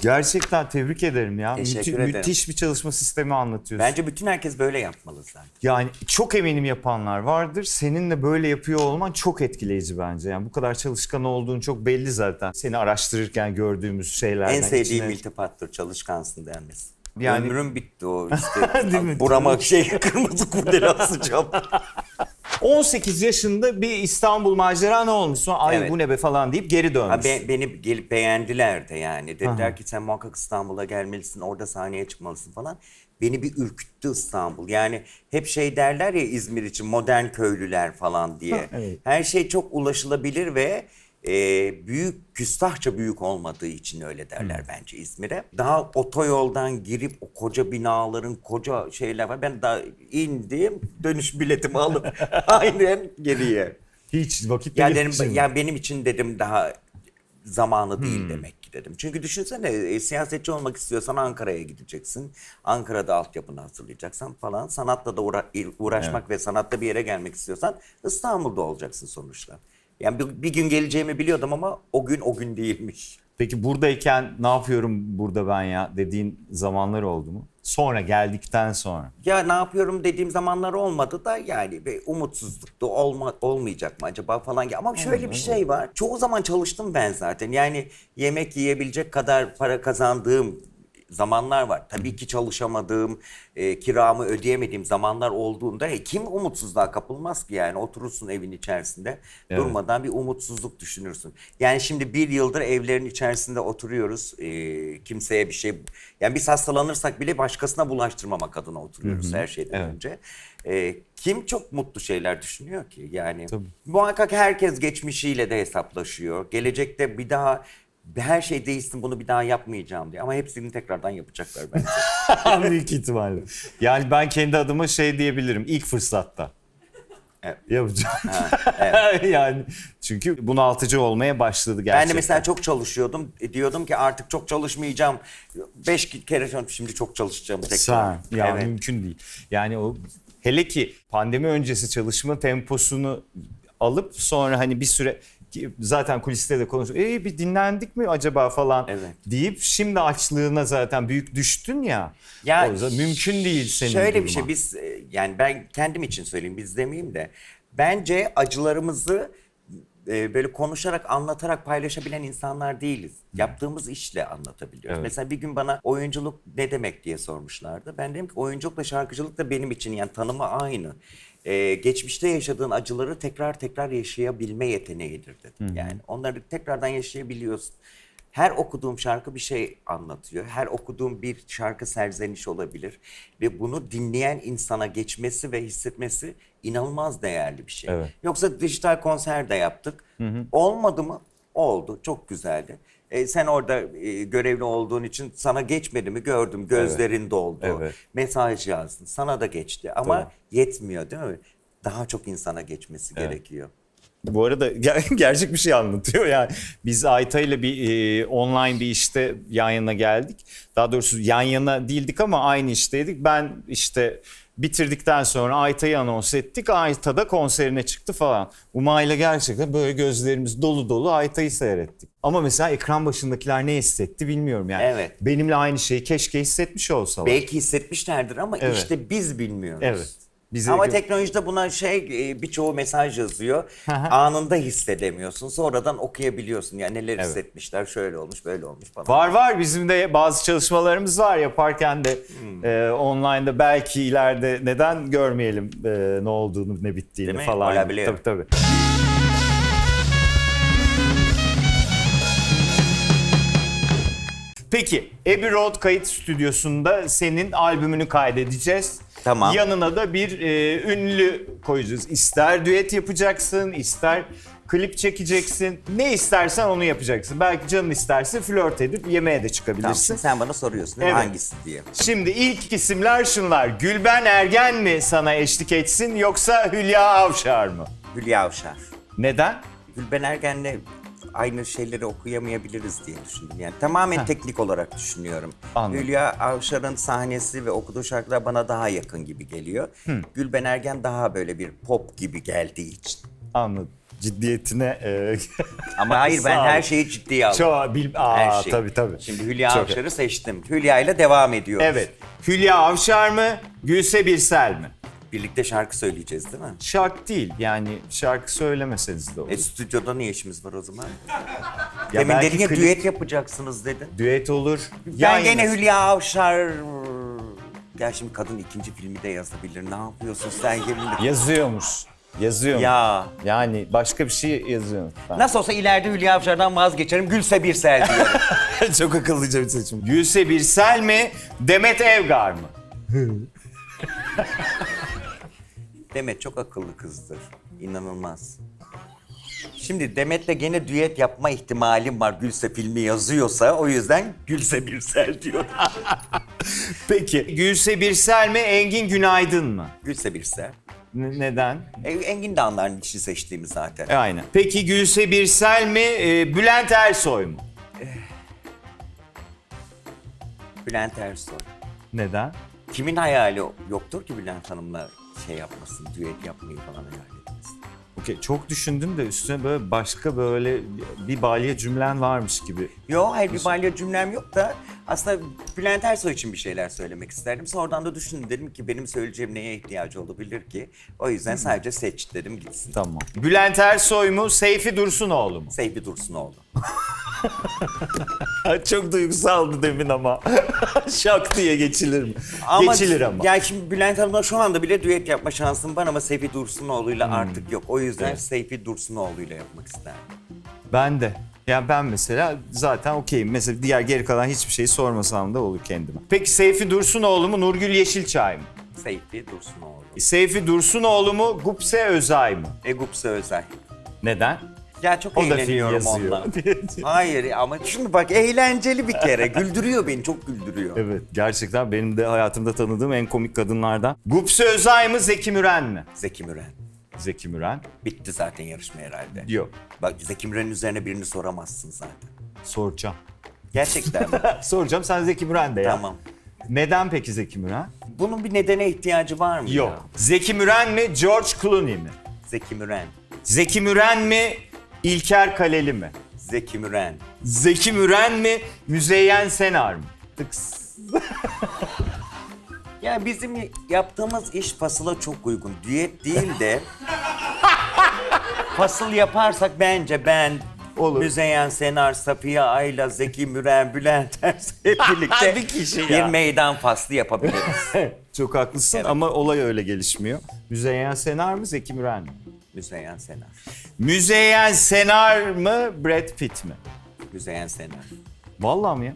Gerçekten tebrik ederim ya. Teşekkür ederim. Müthiş bir çalışma sistemi anlatıyorsun. Bence bütün herkes böyle yapmalı zaten. Yani çok eminim yapanlar vardır. Senin de böyle yapıyor olman çok etkileyici bence. Yani bu kadar çalışkan olduğun çok belli zaten. Seni araştırırken gördüğümüz şeylerden. En sevdiğim içine- iltifattır, çalışkansın denmesi. Yani- Ömrüm bitti o işte. Değil mi? Burama kırmızı kurdele asacağım. 18 yaşında bir İstanbul maceran olmuş. Sonra ay Evet. bu ne be falan deyip geri dönmüş. Ha, beni gelip beğendiler de yani. Dediler ki sen muhakkak İstanbul'a gelmelisin, orada sahneye çıkmalısın falan. Beni bir ürküttü İstanbul. Yani hep şey derler ya İzmir için modern köylüler falan diye. evet. Her şey çok ulaşılabilir ve büyük, küstahça büyük olmadığı için öyle derler bence İzmir'e. Daha otoyoldan girip o koca binaların koca şeyler var. Ben daha indim, dönüş biletimi alıp aynen geriye. Hiç vakit Ya bile dedim, geçirmedi. ya benim için dedim daha zamanı değil demek ki dedim. Çünkü düşünsene siyasetçi olmak istiyorsan Ankara'ya gideceksin. Ankara'da altyapını hazırlayacaksan falan. Sanatla da uğraşmak ve sanatta bir yere gelmek istiyorsan İstanbul'da olacaksın sonuçta. Yani bir gün geleceğimi biliyordum ama o gün değilmiş. Peki buradayken ne yapıyorum burada ben ya dediğin zamanlar oldu mu? Sonra geldikten sonra. Ya ne yapıyorum dediğim zamanlar olmadı da yani bir umutsuzluktu olmayacak mı acaba falan. Ama şöyle bir şey var. Çoğu zaman çalıştım ben zaten. Yani yemek yiyebilecek kadar para kazandığım zamanlar var. Tabii ki çalışamadığım, kiramı ödeyemediğim zamanlar olduğunda kim umutsuzluğa kapılmaz ki yani oturursun evin içerisinde durmadan bir umutsuzluk düşünürsün. Yani şimdi bir yıldır evlerin içerisinde oturuyoruz. Kimseye bir şey yani biz hastalanırsak bile başkasına bulaştırmamak adına oturuyoruz her şeyden önce. Kim çok mutlu şeyler düşünüyor ki yani muhakkak herkes geçmişiyle de hesaplaşıyor. Gelecekte bir daha her şey değişsin bunu bir daha yapmayacağım diye. Ama hepsini tekrardan yapacaklar bence. Büyük ihtimalle. Yani ben kendi adıma şey diyebilirim. İlk fırsatta. Evet. Yapacağım. Yani çünkü bunaltıcı olmaya başladı gerçekten. Ben de mesela çok çalışıyordum. Diyordum ki artık çok çalışmayacağım. 5 kere şimdi çok çalışacağım tekrar. Sen ya Evet. mümkün değil. Yani o hele ki pandemi öncesi çalışma temposunu alıp sonra hani bir süre zaten kuliste de konuşuyor. Bir dinlendik mi acaba falan Evet. deyip şimdi açlığına zaten büyük düştün ya. Ya O yüzden mümkün değil senin şöyle duruma. bir şey, biz yani ben kendim için söyleyeyim, biz demeyeyim de, bence acılarımızı böyle konuşarak, anlatarak paylaşabilen insanlar değiliz. Yaptığımız işle anlatabiliyoruz. Evet. Mesela bir gün bana oyunculuk ne demek diye sormuşlardı. Ben dedim ki oyunculukla şarkıcılık da benim için yani tanımı aynı. Geçmişte yaşadığın acıları tekrar tekrar yaşayabilme yeteneğidir dedim. Yani onları tekrardan yaşayabiliyorsun. Her okuduğum şarkı bir şey anlatıyor. Her okuduğum bir şarkı serzeniş olabilir. Ve bunu dinleyen insana geçmesi ve hissetmesi inanılmaz değerli bir şey. Evet. Yoksa dijital konser de yaptık. Olmadı mı? Oldu. Çok güzeldi. Sen orada görevli olduğun için sana geçmedi mi? Gördüm. Gözlerin doldu. Evet. Mesaj yazdın. Sana da geçti. Ama yetmiyor değil mi? Daha çok insana geçmesi gerekiyor. Bu arada gerçek bir şey anlatıyor yani. Biz Ayta ile bir online bir işte yan yana geldik. Daha doğrusu yan yana değildik ama aynı işteydik. Ben işte bitirdikten sonra Ayta'yı anons ettik. Ayta da konserine çıktı falan. Umay'la gerçekten böyle gözlerimiz dolu dolu Ayta'yı seyrettik. Ama mesela ekran başındakiler ne hissetti bilmiyorum yani. Evet. Benimle aynı şeyi keşke hissetmiş olsalar. Belki hissetmişlerdir ama Evet. işte biz bilmiyoruz. Evet. Bize Ama teknolojide buna birçoğu mesaj yazıyor. Anında hissedemiyorsun. Sonradan okuyabiliyorsun. Yani neler hissetmişler, şöyle olmuş, böyle olmuş falan. Var bizim de bazı çalışmalarımız var yaparken de online'da belki ileride neden görmeyelim ne olduğunu ne bittiğini Değil mi? falan. Olabiliyor. Tabii. Peki Abbey Road kayıt stüdyosunda senin albümünü kaydedeceğiz. Tamam. Yanına da bir ünlü koyacağız. İster düet yapacaksın, ister klip çekeceksin. Ne istersen onu yapacaksın. Belki canın isterse flört edip yemeğe de Tamam. çıkabilirsin. Sen bana soruyorsun değil mi? Evet. Hangisi diye. Şimdi ilk isimler şunlar. Gülben Ergen mi sana eşlik etsin yoksa Hülya Avşar mı? Hülya Avşar. Neden? Gülben Ergen'le aynı şeyleri okuyamayabiliriz diye düşündüm. Yani tamamen teknik olarak düşünüyorum. Anladım. Hülya Avşar'ın sahnesi ve okuduğu şarkılar bana daha yakın gibi geliyor. Gülben Ergen daha böyle bir pop gibi geldiği için. Anladım. Ciddiyetine... Ama hayır, ben Sağ ol. her şeyi ciddiye aldım. Her şey. Tabii. Şimdi Hülya Çok- Avşar'ı seçtim. Hülya ile devam ediyoruz. Evet. Hülya Avşar mı, Gülse Birsel mi? Birlikte şarkı söyleyeceğiz değil mi? Şarkı değil yani şarkı söylemeseniz de olur. Stüdyoda ne işimiz var o zaman? Ya Demin belki dedin ya klip- düet yapacaksınız dedin. Düet olur. Ben gene Hülya Avşar... Gel şimdi kadın ikinci filmi de yazabilir. Ne yapıyorsun sen yeminle? Yazıyormuş. Ya. Yani başka bir şey yazıyor. Nasıl olsa ileride Hülya Avşar'dan vazgeçerim. Gülse Birsel diyorum. Çok akıllıca bir seçim. Gülse Birsel mi, Demet Evgar mı? Demet çok akıllı kızdır. İnanılmaz. Şimdi Demet'le gene düet yapma ihtimalim var. Gülse filmi yazıyorsa o yüzden Gülse Birsel diyorum. Peki Gülse Birsel mi, Engin Günaydın mı? Gülse Birsel. Neden? Engin de anların içi seçtiğimi zaten. Aynen. Peki Gülse Birsel mi, Bülent Ersoy mu? Bülent Ersoy. Neden? Kimin hayali yoktur ki Bülent Hanım'la şey yapmasın, düet yapmayı falan hayal etmesin. Okey, çok düşündüm de üstüne böyle başka böyle bir balya cümlen varmış gibi. Yok, hayır, bir balya cümlem yok da aslında Bülent Ersoy için bir şeyler söylemek isterdim. Sonradan da düşündüm, dedim ki benim söyleyeceğim neye ihtiyacı olabilir ki? O yüzden sadece seç dedim, gitsin. Tamam. Bülent Ersoy mu, Seyfi Dursunoğlu mu? Seyfi Dursunoğlu. Çok duygusaldı demin ama. Şak diye geçilir mi? Ama, Geçilir ama. Yani şimdi Bülent Hanım'la şu anda bile düet yapma şansım var ama Seyfi Dursunoğlu'yla artık yok. O yüzden Seyfi Dursunoğlu'yla yapmak isterdim. Ben de. Ya ben mesela zaten okeyim. Mesela diğer geri kalan hiçbir şeyi sormasam da olur kendime. Peki Seyfi Dursunoğlu mu, Nurgül Yeşilçay mı? Seyfi Dursunoğlu. Seyfi Dursunoğlu mu, Gupse Özay mı? Egupse Özel. Neden? Ya çok O da film eğleniyorum yazıyor. onunla. Hayır ama şimdi bak, eğlenceli bir kere. Güldürüyor beni, çok güldürüyor. Evet, gerçekten benim de hayatımda tanıdığım en komik kadınlardan. Gupse Özay mı, Zeki Müren mi? Zeki Müren. Zeki Müren. Bitti zaten yarışma herhalde. Yok. Bak, Zeki Müren'in üzerine birini soramazsın zaten. Soracağım. Gerçekten mi? Soracağım, sen Zeki Müren de ya. Tamam. Neden peki Zeki Müren? Bunun bir nedene ihtiyacı var mı ya? Yok. Zeki Müren mi, George Clooney mi? Zeki Müren. Zeki Müren mi, İlker Kaleli mi? Zeki Müren. Zeki Müren mi? Müzeyyen Senar mı? Tıks. Ya bizim yaptığımız iş fasıla çok uygun. Düet değil de fasıl yaparsak bence ben, Olur. Müzeyyen Senar, Safiye Ayla, Zeki Müren, Bülent Ersoy hep birlikte Bir kişi bir ya. meydan faslı yapabiliriz. Çok haklısın Evet. ama olay öyle gelişmiyor. Müzeyyen Senar mı? Zeki Müren mi? Müzeyyen Senar. Müzeyyen Senar mı? Brad Pitt mi? Müzeyyen Senar. Vallahi mi ya?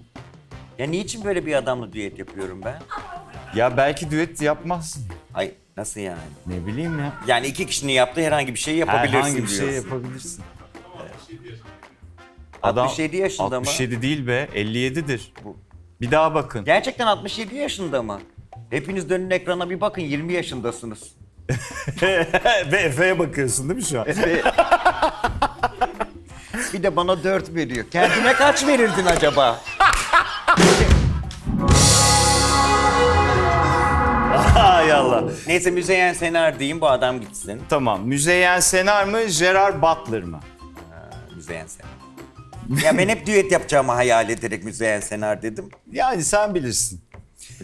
Ya niçin böyle bir adamla düet yapıyorum ben? Ya belki düet yapmazsın. Ay nasıl yani? Ne bileyim ya. Yani iki kişinin yaptığı herhangi bir şeyi yapabilirsin Herhangi bir şey diyorsun. yapabilirsin. 67 yaşında mı? 67 değil be, 57'dir. Bir daha bakın. Gerçekten 67 yaşında mı? Hepiniz dönün ekrana bir bakın, 20 yaşındasınız. Ve Efe'ye bakıyorsun değil mi şu an? Bir de bana 4 veriyor. Kendine kaç verirdin acaba? Hay Allah. Neyse Müzeyyen Senar diyeyim, bu adam gitsin. Tamam. Müzeyyen Senar mı? Gerard Butler mı? Müzeyyen Senar. Ya ben hep düet yapacağımı hayal ederek Müzeyyen Senar dedim. Yani sen bilirsin.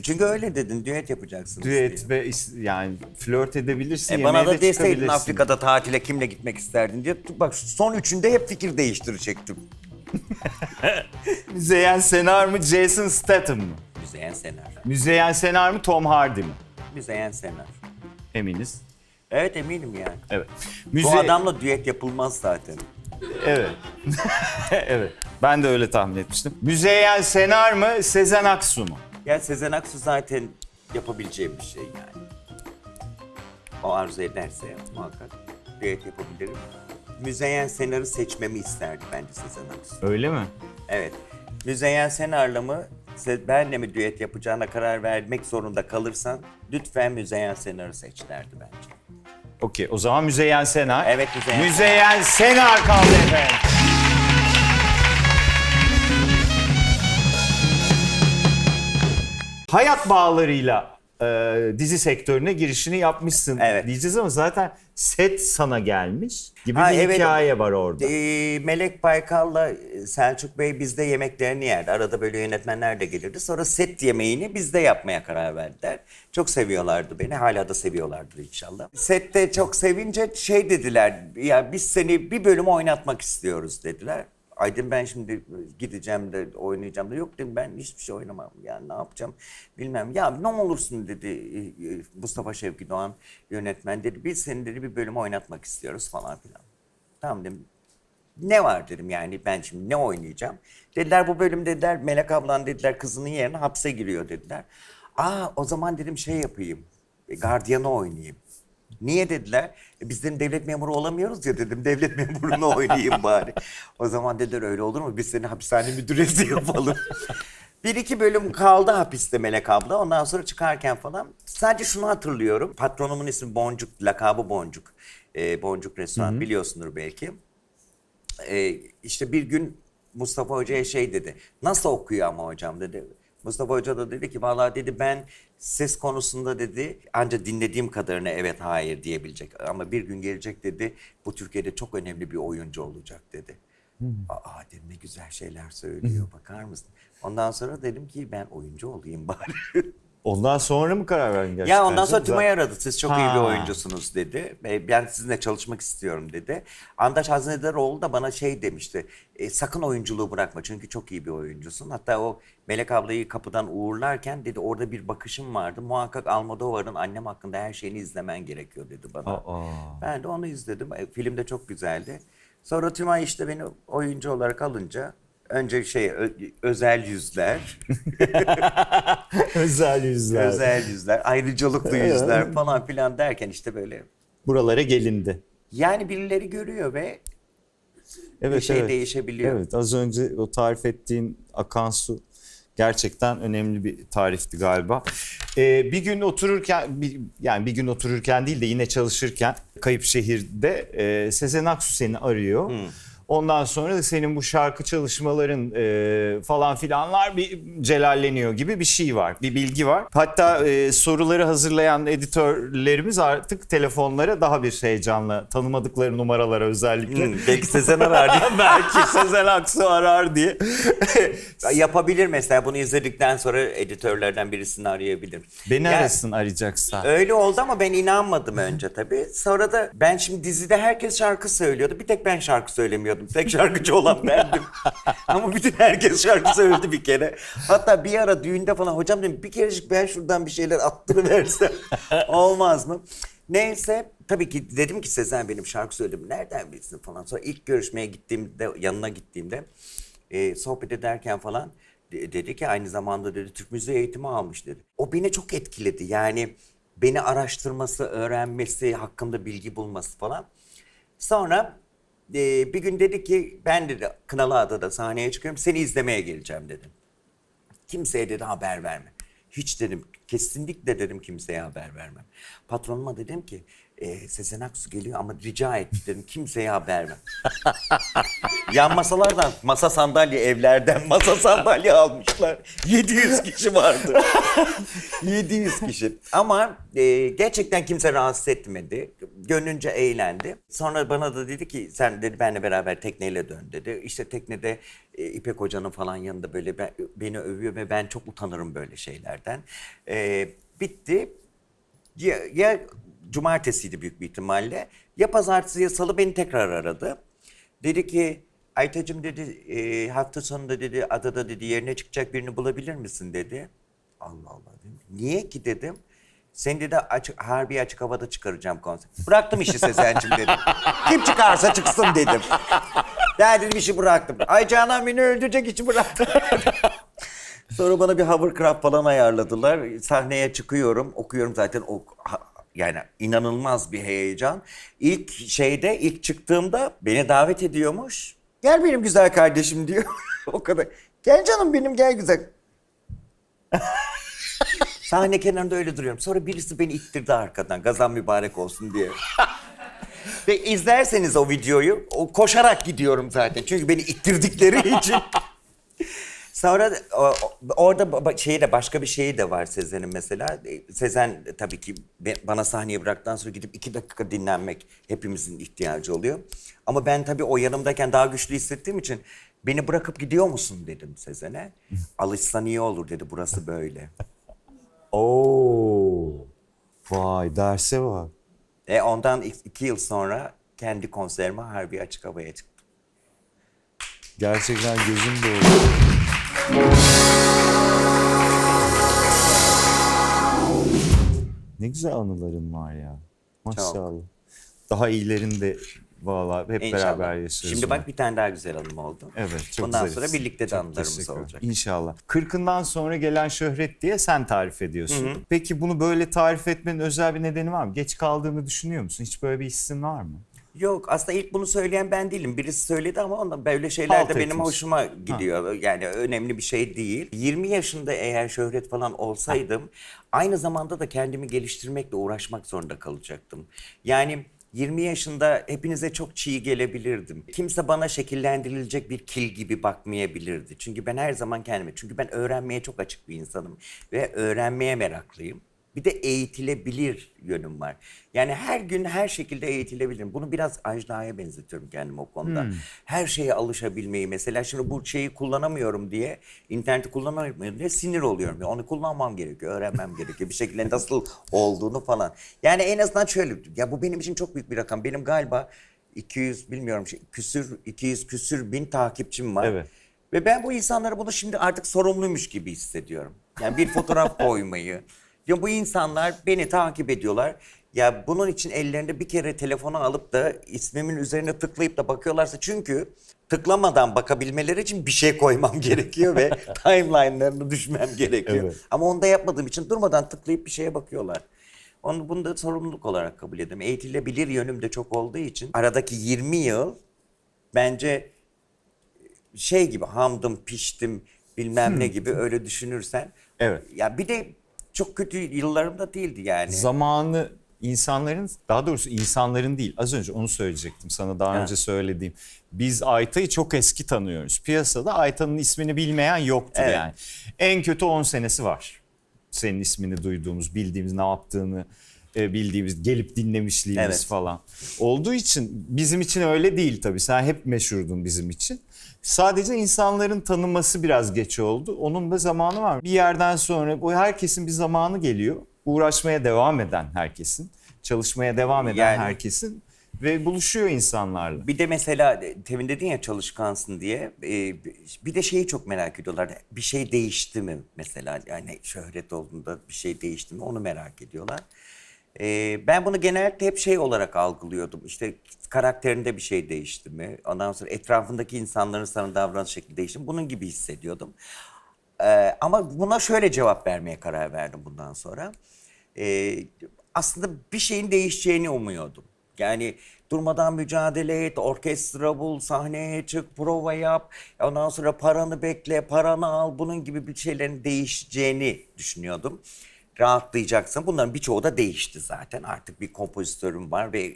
Çünkü öyle dedin, düet yapacaksınız Düet diye. ve yani flört edebilirsin. Bana yemeğe da de deseydin çıkabilirsin. Afrika'da tatile kimle gitmek isterdin diye. Bak son üçünde hep fikir değiştirecektim. Müzeyyen Senar mı? Jason Statham mı? Müzeyyen Senar. Müzeyyen Senar mı? Tom Hardy mi? Müzeyyen Senar. Eminiz. Evet eminim yani. Evet. Bu adamla düet yapılmaz zaten. Evet. Evet. Ben de öyle tahmin etmiştim. Müzeyyen Senar mı? Sezen Aksu mu? Ya Sezen Aksu zaten yapabileceğim bir şey yani. O arzu ederse muhakkak düet yapabilirim. Müzeyyen Senar'ı seçmemi isterdi bence Sezen Aksu. Öyle mi? Evet. Müzeyyen Senar'la mı, benle mi düet yapacağına karar vermek zorunda kalırsan lütfen Müzeyyen Senar'ı seç derdi bence. Okey. O zaman Müzeyyen Senar. Evet, Müzeyyen Müzeyyen Senar kaldı efendim. Hayat bağlarıyla dizi sektörüne girişini yapmışsın Evet. diyeceğiz ama zaten set sana gelmiş gibi Ha, bir evet. hikaye var orada. Melek Baykal'la Selçuk Bey bizde yemeklerini yerdi. Arada böyle yönetmenler de gelirdi. Sonra set yemeğini bizde yapmaya karar verdiler. Çok seviyorlardı beni. Hala da seviyorlardır inşallah. Sette çok sevince şey dediler. Ya biz seni bir bölüm oynatmak istiyoruz dediler. Ay dedim ben şimdi gideceğim de oynayacağım da. Yok dedim ben hiçbir şey oynamam. Yani ne yapacağım bilmem. Ya ne olursun dedi Mustafa Şevki Doğan yönetmen dedi. Biz seni dedi bir bölüm oynatmak istiyoruz falan filan. Tamam dedim. Ne var dedim yani ben şimdi ne oynayacağım? Dediler bu bölüm dediler Melek ablan dediler kızının yerine hapse giriyor dediler. O zaman dedim şey yapayım. Gardiyanı oynayayım. Niye dediler? Biz dedim devlet memuru olamıyoruz ya dedim. Devlet memurunu oynayayım bari. O zaman dediler öyle olur mu? Biz seni hapishane müdüresi yapalım. Bir iki bölüm kaldı hapiste Melek abla. Ondan sonra çıkarken falan. Sadece şunu hatırlıyorum. Patronumun ismi Boncuk, lakabı Boncuk. Boncuk Restoran biliyorsundur belki. İşte bir gün Mustafa Hoca'ya şey dedi. Nasıl okuyor ama hocam dedi. Mustafa Hoca da dedi ki vallahi dedi ben ses konusunda dedi ancak dinlediğim kadarına evet hayır diyebilecek. Ama bir gün gelecek dedi bu Türkiye'de çok önemli bir oyuncu olacak dedi. Dedim ne güzel şeyler söylüyor bakar mısın? Ondan sonra dedim ki ben oyuncu olayım bari. Ondan sonra mı karar verdin gerçekten? Ya ondan sonra Zaten- Tümay aradı. Siz çok iyi bir Ha. oyuncusunuz dedi. Ben sizinle çalışmak istiyorum dedi. Andaç Haznedaroğlu da bana şey demişti. Sakın oyunculuğu bırakma çünkü çok iyi bir oyuncusun. Hatta o Melek ablayı kapıdan uğurlarken dedi orada bir bakışım vardı. Muhakkak Almodovar'ın annem hakkında her şeyini izlemen gerekiyor dedi bana. Ben de onu izledim. Film de çok güzeldi. Sonra Tümay işte beni oyuncu olarak alınca önce özel yüzler. Özel yüzler. Özel yüzler, ayrıcalıklı yüzler falan filan derken işte böyle. Buralara gelindi. Yani birileri görüyor ve Evet, bir şey değişebiliyor. Evet, az önce o tarif ettiğin akan su gerçekten önemli bir tarifti galiba. Bir gün otururken, bir gün otururken değil de yine çalışırken Kayıp Şehir'de Sezen Aksu seni arıyor. Ondan sonra da senin bu şarkı çalışmaların falan filanlar bir celalleniyor gibi bir şey var. Bir bilgi var. Hatta soruları hazırlayan editörlerimiz artık telefonlara daha bir heyecanla tanımadıkları numaralara özellikle. Belki Sezen arar diye. Belki Sezen Aksu arar diye. Yapabilir mesela, bunu izledikten sonra editörlerden birisini arayabilir. Beni Yani arasın arayacaksa. öyle oldu ama ben inanmadım önce tabii. Sonra da ben şimdi dizide herkes şarkı söylüyordu. Bir tek ben şarkı söylemiyordum. Tek şarkıcı olan bendim. Ama bütün herkes şarkı söyledi bir kere. Hatta bir ara düğünde falan hocam dedim bir kerecik ben şuradan bir şeyler attırıversem olmaz mı? Neyse tabii ki dedim ki Sezen benim şarkı söyledim nereden bilsin falan. Sonra ilk görüşmeye gittiğimde, yanına gittiğimde sohbet ederken falan dedi ki aynı zamanda dedi Türk müziği eğitimi almış dedi. O beni çok etkiledi yani beni araştırması, öğrenmesi, hakkında bilgi bulması falan. Sonra bir gün dedi ki ben dedi Kınalıada'da sahneye çıkıyorum seni izlemeye geleceğim dedi. Kimseye dedi haber verme. Hiç dedim kesinlikle dedim kimseye haber vermem. Patronuma dedim ki Sezen Aksu geliyor ama rica et dedim kimseye haber ver. Yan masalardan masa sandalye evlerden masa sandalye almışlar. 700 kişi vardı. 700 kişi. Ama gerçekten kimse rahatsız etmedi. Gönlünce eğlendi. Sonra bana da dedi ki sen dedi benimle beraber tekneyle dön dedi. İşte teknede İpek Hoca'nın falan yanında böyle beni övüyor ve ben çok utanırım böyle şeylerden. Bitti. Ya cumartesiydi büyük bir ihtimalle. Ya pazartesi ya salı beni tekrar aradı. Dedi ki Aytacığım dedi hafta sonunda dedi adada dedi yerine çıkacak birini bulabilir misin dedi. Allah Allah dedim. Niye ki dedim. Seni dedi harbi açık havada çıkaracağım konser. Bıraktım işi Sezen'cim dedim. Kim çıkarsa çıksın dedim. Ben dedim işi bıraktım. Ay Canan beni öldürecek işi bıraktım. Sonra bana bir hovercraft falan ayarladılar. Sahneye çıkıyorum, okuyorum zaten yani inanılmaz bir heyecan. İlk çıktığımda beni davet ediyormuş. Gel benim güzel kardeşim diyor. O kadar. Gel canım benim gel güzel. Sahne kenarında öyle duruyorum. Sonra birisi beni ittirdi arkadan. Gazan mübarek olsun diye. Ve izlerseniz o videoyu koşarak gidiyorum zaten. Çünkü beni ittirdikleri için. Sonra orada başka bir şeyi de var Sezen'in mesela. Sezen tabii ki bana sahneye bıraktıktan sonra gidip 2 dakika dinlenmek hepimizin ihtiyacı oluyor. Ama ben tabii o yanımdayken daha güçlü hissettiğim için beni bırakıp gidiyor musun dedim Sezen'e. Alışsan iyi olur dedi burası böyle. Oo. Vay derse bak. Ondan 2 yıl sonra kendi konserime harbi açık havaya çıktım. Gerçekten gözüm doğdu. Ne güzel anıların var ya. Maşallah. Daha iyilerini de vallahi hep İnşallah. beraber yaşıyoruz. Şimdi bak bir tane daha güzel anım oldu. Evet, çok Bundan güzeliz. sonra birlikte de Çok anılarımız teşekkür ederim. olacak. İnşallah. 40'ından sonra gelen şöhret diye sen tarif ediyorsun. Peki bunu böyle tarif etmenin özel bir nedeni var mı? Geç kaldığını düşünüyor musun? Hiç böyle bir hissin var mı? Yok aslında ilk bunu söyleyen ben değilim. Birisi söyledi ama ondan böyle şeyler Halt de benim etmiş. hoşuma gidiyor. Yani önemli bir şey değil. 20 yaşında eğer şöhret falan olsaydım aynı zamanda da kendimi geliştirmekle uğraşmak zorunda kalacaktım. Yani 20 yaşında hepinize çok çiğ gelebilirdim. Kimse bana şekillendirilecek bir kil gibi bakmayabilirdi. Çünkü ben her zaman kendime, çünkü ben öğrenmeye çok açık bir insanım ve öğrenmeye meraklıyım. Bir de eğitilebilir yönüm var. Yani her gün her şekilde eğitilebilirim. Bunu biraz Ajda'ya benzetiyorum kendimi o konuda. Her şeye alışabilmeyi mesela şimdi bu şeyi kullanamıyorum diye, interneti kullanamıyorum diye sinir oluyorum. Onu kullanmam gerekiyor, öğrenmem gerekiyor. Bir şekilde nasıl olduğunu falan. Yani en azından şöyle, ya bu benim için çok büyük bir rakam. Benim galiba 200 bilmiyorum 200 küsür bin takipçim var. Evet. Ve ben bu insanlara bunu şimdi artık sorumluymuş gibi hissediyorum. Yani bir fotoğraf koymayı. Ya bu insanlar beni takip ediyorlar. Ya bunun için ellerinde bir kere telefonu alıp da ismimin üzerine tıklayıp da bakıyorlarsa çünkü tıklamadan bakabilmeleri için bir şey koymam gerekiyor ve timeline'larına düşmem gerekiyor. Evet. Ama onu da yapmadığım için durmadan tıklayıp bir şeye bakıyorlar. Bunu da sorumluluk olarak kabul ediyorum. Eğitilebilir yönüm de çok olduğu için aradaki 20 yıl bence şey gibi hamdım, piştim bilmem ne gibi öyle düşünürsen. Evet. Ya bir de çok kötü yıllarım da değildi yani. Zamanı insanların, daha doğrusu insanların değil, az önce onu söyleyecektim sana, daha Ha. önce söylediğim. Biz Ayta'yı çok eski tanıyoruz. Piyasada Ayta'nın ismini bilmeyen yoktur Evet. yani. En kötü 10 senesi var. Senin ismini duyduğumuz, bildiğimiz, ne yaptığını bildiğimiz, gelip dinlemişliğimiz Evet. falan. Olduğu için bizim için öyle değil tabii. Sen hep meşhurdun bizim için. Sadece insanların tanıması biraz geç oldu. Onun da zamanı var. Bir yerden sonra bu herkesin bir zamanı geliyor. Uğraşmaya devam eden herkesin, çalışmaya devam eden Yani- herkesin ve buluşuyor insanlarla. Bir de mesela temin dedin ya çalışkansın diye, bir de şeyi çok merak ediyorlar. Bir şey değişti mi mesela, yani şöhret olduğunda bir şey değişti mi onu merak ediyorlar. Ben bunu genellikle hep şey olarak algılıyordum. İşte karakterinde bir şey değişti mi? Ondan sonra etrafındaki insanların sana davranış şekli değişti mi? Bunun gibi hissediyordum. Ama buna şöyle cevap vermeye karar verdim bundan sonra. Aslında bir şeyin değişeceğini umuyordum. Yani durmadan mücadele et, orkestra bul, sahneye çık, prova yap. Ondan sonra paranı bekle, paranı al. Bunun gibi bir şeylerin değişeceğini düşünüyordum. Rahatlayacaksın. Bunların birçoğu da değişti zaten. Artık bir kompozitörüm var ve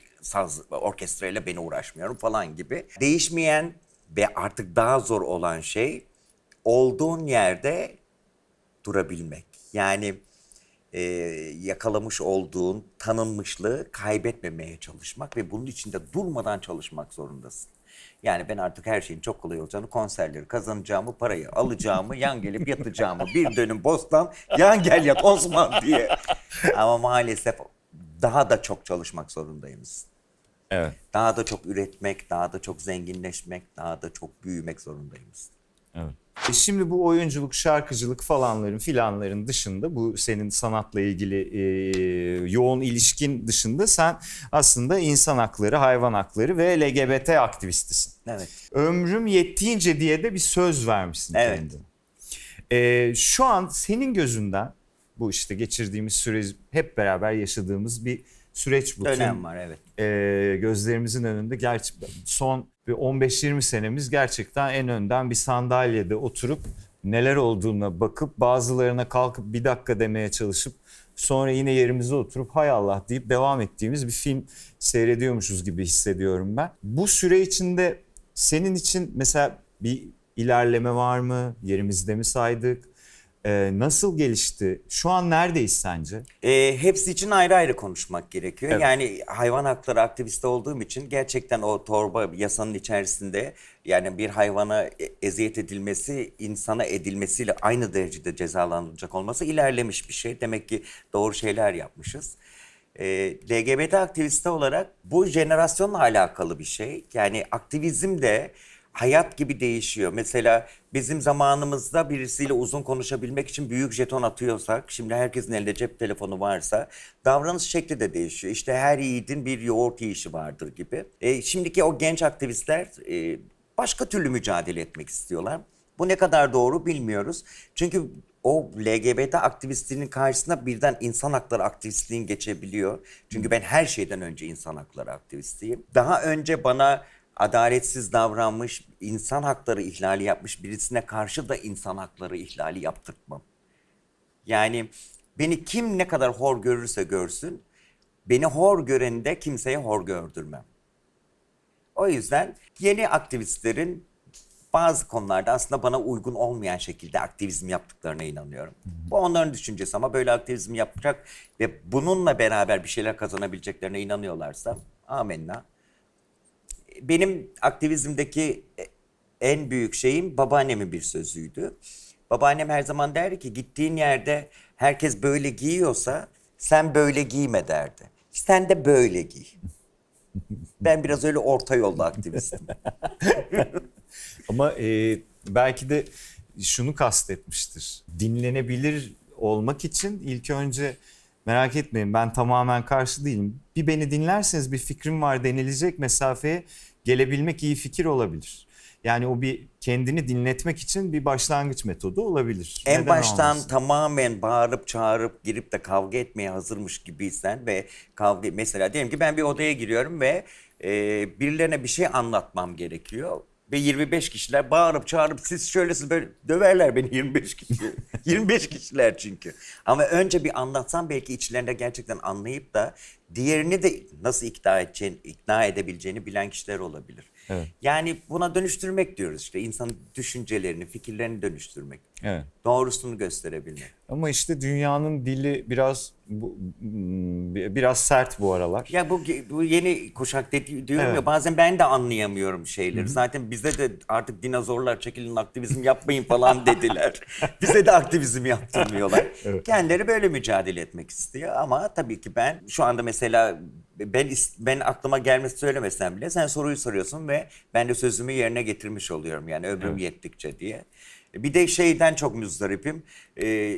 orkestrayla ben uğraşmıyorum falan gibi. Değişmeyen ve artık daha zor olan şey olduğun yerde durabilmek. Yani yakalamış olduğun tanınmışlığı kaybetmemeye çalışmak ve bunun için de durmadan çalışmak zorundasın. Yani ben artık her şeyin çok kolay olacağını, konserleri kazanacağımı, parayı alacağımı, yan gelip yatacağımı, bir dönüm bostan, yan gel yat Osman diye. Ama maalesef daha da çok çalışmak zorundayız. Evet. Daha da çok üretmek, daha da çok zenginleşmek, daha da çok büyümek zorundayız. Evet. Şimdi bu oyunculuk, şarkıcılık falanların filanların dışında, bu senin sanatla ilgili yoğun ilişkin dışında sen aslında insan hakları, hayvan hakları ve LGBT aktivistisin. Evet. Ömrüm yettiğince diye de bir söz vermişsin Evet. kendine. Şu an senin gözünden bu işte geçirdiğimiz süreç, hep beraber yaşadığımız bir süreç bu. Dönem Tüm, var, evet. gözlerimizin önünde gerçekten son bir 15-20 senemiz gerçekten en önden bir sandalyede oturup neler olduğuna bakıp bazılarına kalkıp bir dakika demeye çalışıp sonra yine yerimize oturup hay Allah deyip devam ettiğimiz bir film seyrediyormuşuz gibi hissediyorum ben. Bu süre içinde senin için mesela bir ilerleme var mı? Yerimizde mi saydık? Nasıl gelişti? Şu an neredeyiz sence? Hepsi için ayrı ayrı konuşmak gerekiyor. Evet. Yani hayvan hakları aktivisti olduğum için gerçekten o torba yasanın içerisinde yani bir hayvana eziyet edilmesi, insana edilmesiyle aynı derecede cezalandırılacak olması ilerlemiş bir şey. Demek ki doğru şeyler yapmışız. LGBT aktivisti olarak bu jenerasyonla alakalı bir şey. Yani aktivizm de hayat gibi değişiyor. Mesela bizim zamanımızda birisiyle uzun konuşabilmek için büyük jeton atıyorsak, şimdi herkesin elinde cep telefonu varsa davranış şekli de değişiyor. İşte her yiğidin bir yoğurt yiyişi vardır gibi. Şimdiki o genç aktivistler başka türlü mücadele etmek istiyorlar. Bu ne kadar doğru bilmiyoruz. Çünkü o LGBT aktivistinin karşısına birden insan hakları aktivistliğin geçebiliyor. Çünkü ben her şeyden önce insan hakları aktivistiyim. Daha önce bana adaletsiz davranmış, insan hakları ihlali yapmış birisine karşı da insan hakları ihlali yaptırtmam. Yani beni kim ne kadar hor görürse görsün, beni hor göreni de kimseye hor gördürmem. O yüzden yeni aktivistlerin bazı konularda aslında bana uygun olmayan şekilde aktivizm yaptıklarına inanıyorum. Bu onların düşüncesi ama böyle aktivizm yapacak ve bununla beraber bir şeyler kazanabileceklerine inanıyorlarsa amenna. Benim aktivizmdeki en büyük şeyim babaannemin bir sözüydü. Babaannem her zaman derdi ki gittiğin yerde herkes böyle giyiyorsa sen böyle giyme derdi. Sen de böyle giy. Ben biraz öyle orta yolda aktivistim. Ama belki de şunu kastetmiştir. Dinlenebilir olmak için ilk önce merak etmeyin, ben tamamen karşı değilim. Bir beni dinlerseniz bir fikrim var denilecek mesafeye gelebilmek iyi fikir olabilir. Yani o bir kendini dinletmek için bir başlangıç metodu olabilir. En Neden baştan olmasın? tamamen bağırıp çağırıp girip de kavga etmeye hazırmış gibiysen ve kavga mesela diyelim ki ben bir odaya giriyorum ve birilerine bir şey anlatmam gerekiyor. Ve 25 kişiler bağırıp çağırıp siz şöylesiniz böyle döverler beni 25 kişi. 25 kişiler çünkü. Ama önce bir anlatsam belki içlerinde gerçekten anlayıp da diğerini de nasıl ikna edebileceğini bilen kişiler olabilir. Evet. Yani buna dönüştürmek diyoruz işte. İnsanın düşüncelerini, fikirlerini dönüştürmek. Evet. Doğrusunu gösterebilmek. Ama işte dünyanın dili biraz sert bu aralar. Ya bu yeni kuşak diyorum Evet. ya, bazen ben de anlayamıyorum şeyleri. Zaten bize de artık dinozorlar çekilin aktivizm yapmayın falan dediler. Bize de aktivizm yaptırmıyorlar. Evet. Kendileri böyle mücadele etmek istiyor ama tabii ki ben şu anda mesela ben aklıma gelmesi söylemesem bile sen soruyu soruyorsun ve ben de sözümü yerine getirmiş oluyorum yani ömrüm yettikçe diye. Bir de şeyden çok müzdaripim.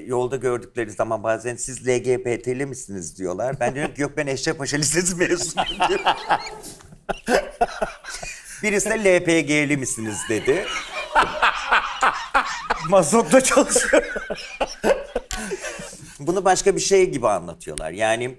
Yolda gördükleri zaman bazen siz LGBT'li misiniz diyorlar. Ben diyorum ki yok, ben Eşrefpaşa Lisesi mezunuyum diyorum. Birisi de LPG'li misiniz dedi. Mazotla çalışıyor. Bunu başka bir şey gibi anlatıyorlar. Yani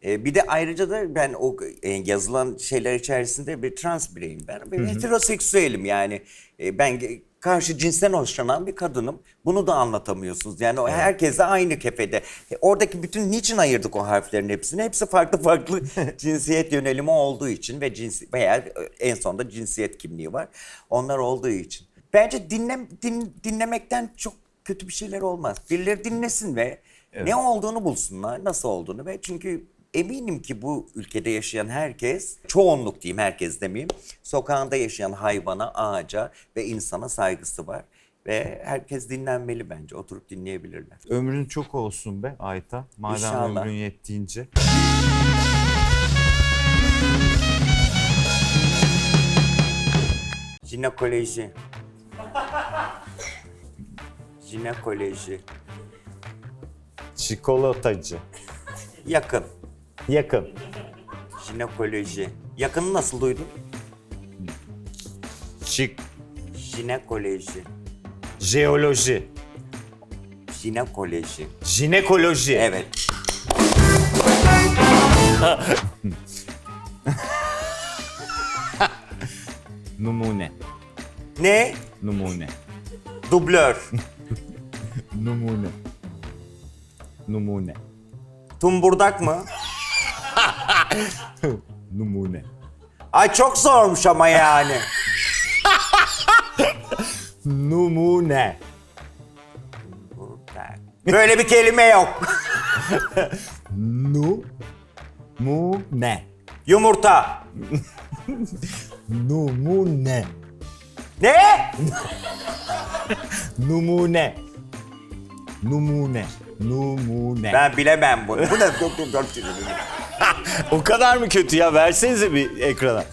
bir de ayrıca da ben o yazılan şeyler içerisinde bir trans bireyim ben. Ben heteroseksüelim yani. Ben karşı cinsten hoşlanan bir kadınım. Bunu da anlatamıyorsunuz. Yani herkese aynı kefede. Oradaki bütün niçin ayırdık o harflerin hepsini? Hepsi farklı farklı cinsiyet yönelimi olduğu için ve veya en sonunda cinsiyet kimliği var. Onlar olduğu için. Bence dinlemekten çok kötü bir şeyler olmaz. Birileri dinlesin ve ne olduğunu bulsunlar, nasıl olduğunu ve çünkü eminim ki bu ülkede yaşayan herkes, çoğunluk diyeyim, herkes demeyeyim, sokağında yaşayan hayvana, ağaca ve insana saygısı var. Ve herkes dinlenmeli bence, oturup dinleyebilirler. Ömrün çok olsun be Ayta. Madem İnşallah. ömrün yettiğince. Jinekoloji. Jinekoloji. Çikolatacı. Yakın. Yakın. Jinekoloji. Yakını nasıl duydun? Çik. Jinekoloji. Jeoloji. Jinekoloji. Jinekoloji. Evet. Numune. Ne? Numune. Dublör. Numune. Numune. Tumburdak mı? Numune. Ay çok zormuş ama yani. Numune. Böyle bir kelime yok. Numune. Yumurta. Numune. Ne? Numune. Numune. Numune. Ben bilemem bunu. Bu ne? O kadar mı kötü ya? Versenize bir ekrana.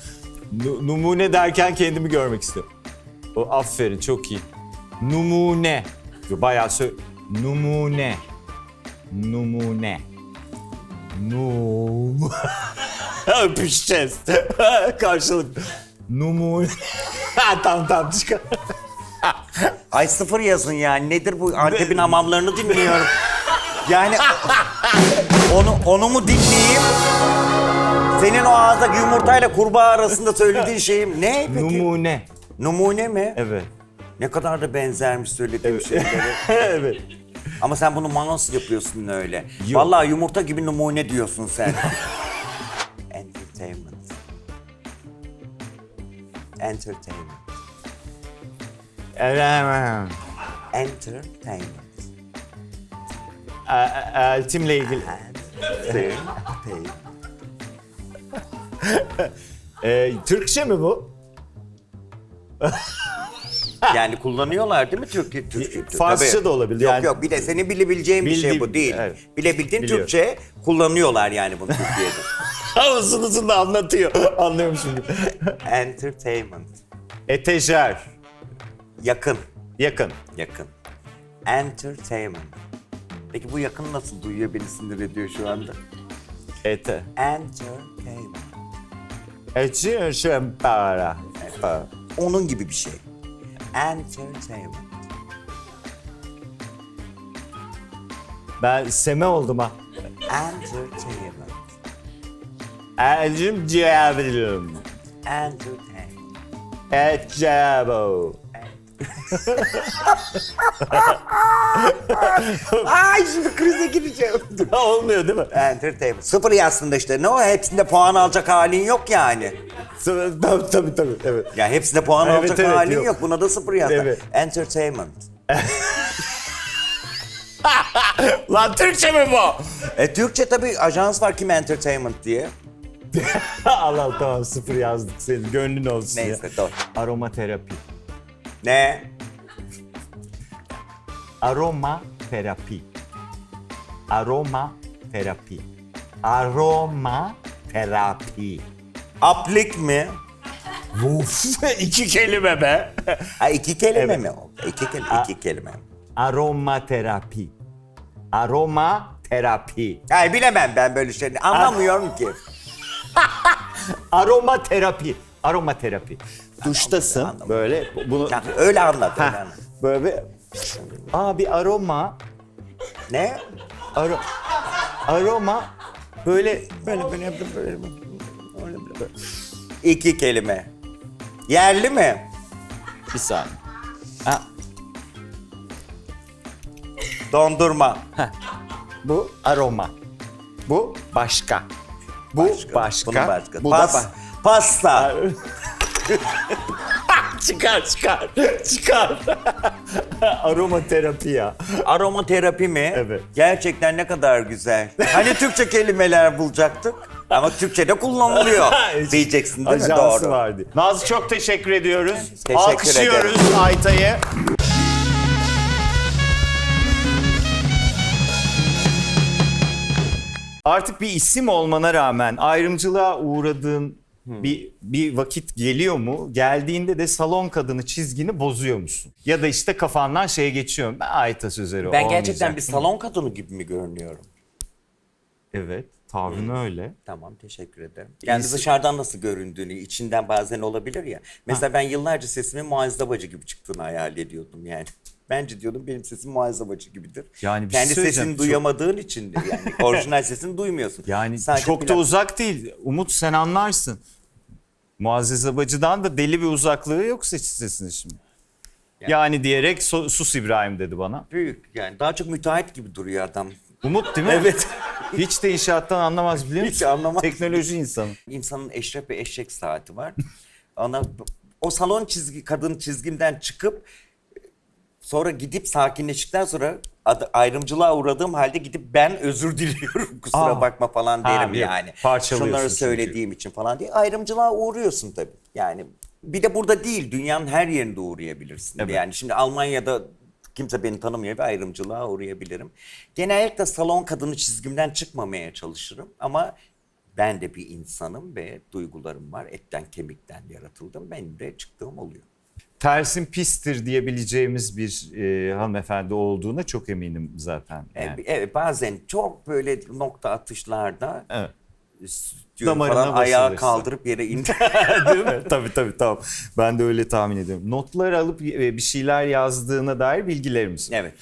Numune derken kendimi görmek istiyorum. O aferin, çok iyi. Numune. Bayağı Numune. Numune. Öpüşeceğiz. Karşılıklı. Numune. Tamam çıkar. Ay sıfır yazın yani. Nedir bu? Antep'in hamamlarını dinliyorum. Yani onu mu dinleyeyim? Senin o ağızdaki yumurtayla kurbağa arasında söylediğin şeyim ne peki? Numune. Numune mi? Evet. Ne kadar da benzermiş söylediğim şeylere. Evet. Ama sen bunu manos yapıyorsun öyle. Yok. Vallahi yumurta gibi numune diyorsun sen. Entertainment. Entertainment. Entertainment. Eltimle ilgili. Entertainment. Türkçe mi bu? Yani kullanıyorlar değil mi Türkçe? Farsça Tabii. da olabilir. Yok Yani- yok, bir de senin bilebileceğin bir şey bu değil. Evet. Bilebildiğin Biliyorum. Türkçe kullanıyorlar yani bunu Türkiye'de. Uzun uzun da anlatıyor. Anlıyorum şimdi. Entertainment. Etejer. Yakın. Yakın. Yakın. Entertainment. Peki bu yakın nasıl duyuyor, beni sinir ediyor şu anda? Ete. Entertainment. Ecim para. Onun gibi bir şey. Entertainment. Ben seme oldum ha. Entertainment. Elcim ciğerim. Entertainment. Ecebo. Ay şimdi krize gireceğim. Olmuyor değil mi? Entertainment. Sıfır aslında işte. Ne o? Hepsinde puan alacak halin yok yani. Tabii. Evet. Ya hepsinde puan Evet, alacak evet, halin yok. yok. Buna da sıfır yazdı. Evet. Entertainment. Lan Türkçe mi bu? Türkçe tabii ajans var Kim Entertainment diye. Allah tamam sıfır yazdık senin gönlün olsun Neyse ya. doğru. Aromaterapi. Ne? Aromaterapi. Aromaterapi. Aromaterapi. Aplik mi? Uf, 2 kelime be. Ha, iki kelime Evet. mi oldu? İki kelime. Aromaterapi. Aromaterapi. Ay bilemem ben böyle şeyleri. Anlamıyorum ki. Aromaterapi. Aromaterapi. Duştasın anladım. böyle bunu Ya, öyle anlat. Öyle Heh, anlat. böyle bir aroma Ne? aroma böyle Böyle. İki kelime. Yerli mi? bir saniye. Ha, Dondurma. bu aroma. Bu başka. Bu başka. Bunun başka. Bu da Pasta. çıkar. Aromaterapi ya. Aromaterapi mi? Evet. Gerçekten ne kadar güzel. Hani Türkçe kelimeler bulacaktık. Ama Türkçe'de kullanılıyor. Diyeceksin değil mi? Ajansı Doğru. vardı. Nazlı çok teşekkür ediyoruz. Teşekkür Alkışlıyoruz ederim. Aytay'ı. Artık bir isim olmana rağmen ayrımcılığa uğradığın bir vakit geliyor mu? Geldiğinde de salon kadını çizgini bozuyor musun? Ya da işte kafandan şey geçiyor mu? Ben Ayta Sözer'i Ben gerçekten olmayacak. bir salon kadını gibi mi görünüyorum? Evet, tavrın öyle. Tamam, teşekkür ederim. Yani dışarıdan nasıl göründüğünü, içinden bazen olabilir ya. Mesela ben yıllarca sesimin Muazzez Abacı gibi çıktığını hayal ediyordum yani. Bence diyordum benim sesim Muazzez Abacı gibidir. Yani bir şey kendi söyleyeceğim, sesini çok- duyamadığın içindir yani. Orijinal sesini duymuyorsun. Yani Sadece çok da plak- uzak değil. Umut sen anlarsın. Muazzez Abacı'dan da deli bir uzaklığı yok sesinin şimdi. Yani diyerek sus İbrahim dedi bana. Büyük yani. Daha çok müteahhit gibi duruyor adam. Umut değil mi? Evet. Hiç de inşaattan anlamaz biliyor musun? Hiç anlamaz. Teknoloji insanı. İnsanın eşref ve eşek saati var. O salon kadın çizgimden çıkıp sonra gidip sakinleştikten sonra ayrımcılığa uğradığım halde gidip ben özür diliyorum kusura Aa. bakma falan Ha, derim bir yani. parçalıyorsun Şunları çünkü. söylediğim için falan diye ayrımcılığa uğruyorsun tabii. Yani bir de burada değil dünyanın her yerinde uğrayabilirsin. Evet. Yani şimdi Almanya'da kimse beni tanımıyor ve ayrımcılığa uğrayabilirim. Genellikle salon kadını çizgimden çıkmamaya çalışırım ama ben de bir insanım ve duygularım var. Etten kemikten yaratıldım. Benim de çıktığım oluyor. Tersin pistir diyebileceğimiz bir hanımefendi olduğuna çok eminim zaten. Yani. Evet, bazen çok böyle nokta atışlarda Evet. diyorum Damarına falan ayağı basılırsın. kaldırıp yere indir. Değil mi? Tabii tamam. Ben de öyle tahmin ediyorum. Notlar alıp bir şeyler yazdığına dair bilgilerimiz. Evet.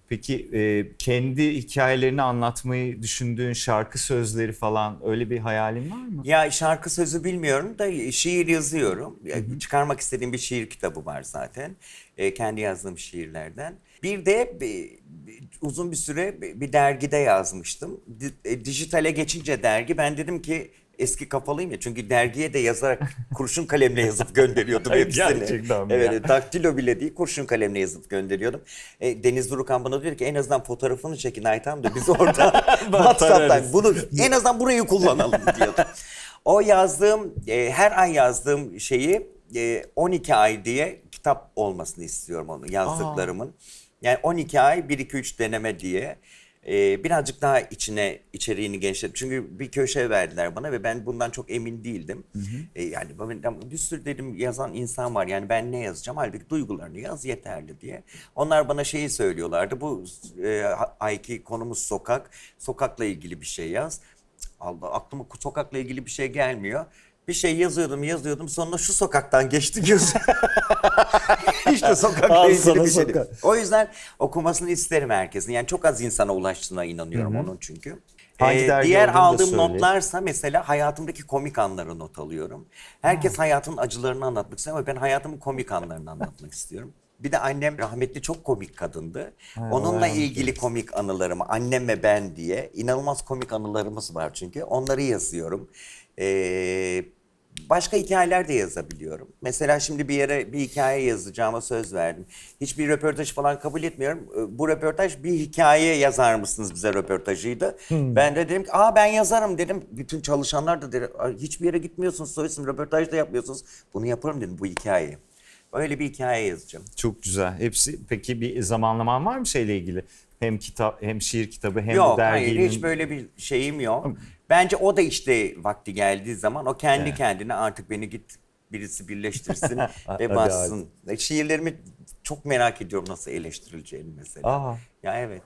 Peki kendi hikayelerini anlatmayı düşündüğün şarkı sözleri falan öyle bir hayalin var mı? Ya şarkı sözü bilmiyorum da şiir yazıyorum. Çıkarmak istediğim bir şiir kitabı var zaten. Kendi yazdığım şiirlerden. Bir de uzun bir süre bir dergide yazmıştım. Dijitale geçince dergi ben dedim ki eski kafalıyım ya çünkü dergiye de yazarak kurşun kalemle yazıp gönderiyordum hepsini. Gerçekten mi Evet, ya? daktilo bile değil kurşun kalemle yazıp gönderiyordum. Deniz Durukan bana diyor ki en azından fotoğrafını çekin Aytam da biz orada WhatsApp'tan Tararız. bunu en azından burayı kullanalım diyordu. O yazdığım her ay yazdığım şeyi 12 ay diye kitap olmasını istiyorum onu yazdıklarımın. Yani 12 ay 1-2-3 deneme diye. Birazcık daha içeriğini genişlettim. Çünkü bir köşe verdiler bana ve ben bundan çok emin değildim. Yani bir sürü dedim yazan insan var. Yani ben ne yazacağım? Halbuki duygularını yaz yeterli diye. Onlar bana şeyi söylüyorlardı. Bu ayki konumuz sokak. Sokakla ilgili bir şey yaz. Allah aklıma sokakla ilgili bir şey gelmiyor. Bir şey yazıyordum sonunda şu sokaktan geçti gözüm. İşte sokakla Al ilgili sana bir şey. sokak. O yüzden okumasını isterim herkesin. Yani çok az insana ulaştığına inanıyorum onun çünkü. Hangi dergi Diğer olduğunu da aldığım söyle. notlarsa mesela hayatımdaki komik anları not alıyorum. Herkes hayatın acılarını anlatmak istiyor ama ben hayatımın komik anlarını anlatmak istiyorum. Bir de annem rahmetli çok komik kadındı. o Onunla rahmetli. ilgili komik anılarımı, annem ve ben diye inanılmaz komik anılarımız var çünkü. Onları yazıyorum. Başka hikayeler de yazabiliyorum. Mesela şimdi bir yere bir hikaye yazacağıma söz verdim. Hiçbir röportaj falan kabul etmiyorum. Bu röportaj bir hikaye yazar mısınız bize röportajıydı. Ben de dedim ki ben yazarım dedim. Bütün çalışanlar da dedi hiçbir yere gitmiyorsunuz, soysun röportaj da yapmıyorsunuz. Bunu yaparım dedim bu hikaye. Öyle bir hikaye yazacağım. Çok güzel. Hepsi peki bir zamanlaman var mı şeyle ilgili? Hem kitap hem şiir kitabı hem Yok derginin. hayır hiç böyle bir şeyim yok. Bence o da işte vakti geldiği zaman o kendi kendine artık beni git birisi birleştirsin ve bassın. Şiirlerimi çok merak ediyorum nasıl eleştirileceğini mesela. Aa. Ya evet.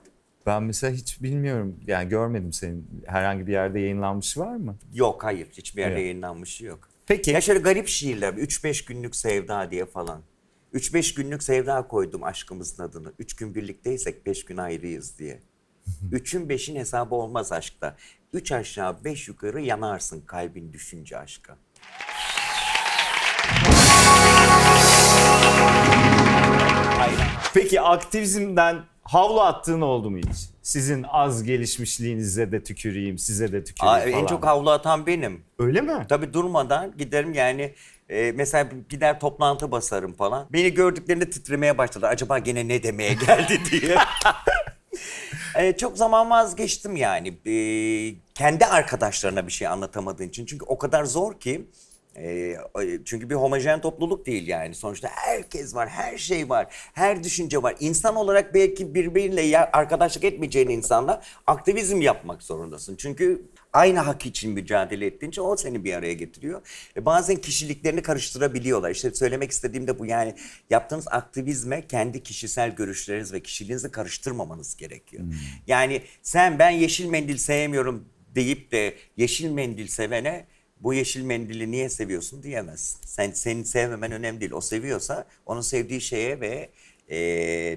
Ben mesela hiç bilmiyorum. Yani görmedim senin herhangi bir yerde yayınlanmış var mı? Yok hayır hiçbir yerde Evet. yayınlanmış yok. Peki. Ya şöyle garip şiirler 3-5 günlük sevda diye falan. 3-5 günlük sevda koydum aşkımızın adını. 3 gün birlikteysek 5 gün ayrıyız diye. 3'ün 5'in hesabı olmaz aşkta. 3 aşağı 5 yukarı yanarsın kalbin düşünce aşka. Peki aktivizmden havlu attığın oldu mu hiç? Sizin az gelişmişliğinize de tüküreyim, size de tüküreyim falan. En çok havlu atan benim. Öyle mi? Tabii durmadan giderim yani mesela gider toplantı basarım falan. Beni gördüklerinde titremeye başladılar. Acaba gene ne demeye geldi diye. Çok zaman vazgeçtim yani. Kendi arkadaşlarına bir şey anlatamadığın için. Çünkü o kadar zor ki. Çünkü bir homojen topluluk değil yani. Sonuçta herkes var, her şey var, her düşünce var. İnsan olarak belki birbiriyle arkadaşlık etmeyeceğin insanla aktivizm yapmak zorundasın. Çünkü aynı hak için mücadele ettiğince o seni bir araya getiriyor. Bazen kişiliklerini karıştırabiliyorlar. İşte söylemek istediğim de bu yani yaptığınız aktivizme kendi kişisel görüşleriniz ve kişiliğinizi karıştırmamanız gerekiyor. Yani ben yeşil mendil sevmiyorum deyip de yeşil mendil sevene bu yeşil mendili niye seviyorsun diyemezsin. Senin sevmemen önemli değil. O seviyorsa onun sevdiği şeye ve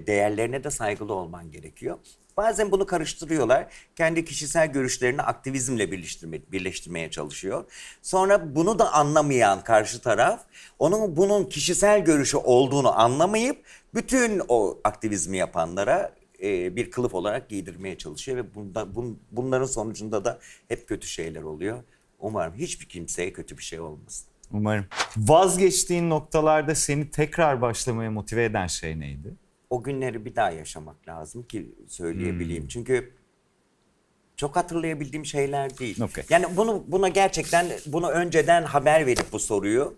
değerlerine de saygılı olman gerekiyor. Bazen bunu karıştırıyorlar. Kendi kişisel görüşlerini aktivizmle birleştirmeye çalışıyor. Sonra bunu da anlamayan karşı taraf bunun kişisel görüşü olduğunu anlamayıp bütün o aktivizmi yapanlara bir kılıf olarak giydirmeye çalışıyor ve bunların sonucunda da hep kötü şeyler oluyor. Umarım hiçbir kimseye kötü bir şey olmasın. Umarım. Vazgeçtiğin noktalarda seni tekrar başlamaya motive eden şey neydi? O günleri bir daha yaşamak lazım ki söyleyebileyim. Çünkü çok hatırlayabildiğim şeyler değil. Okay. Yani buna gerçekten önceden haber verip bu soruyu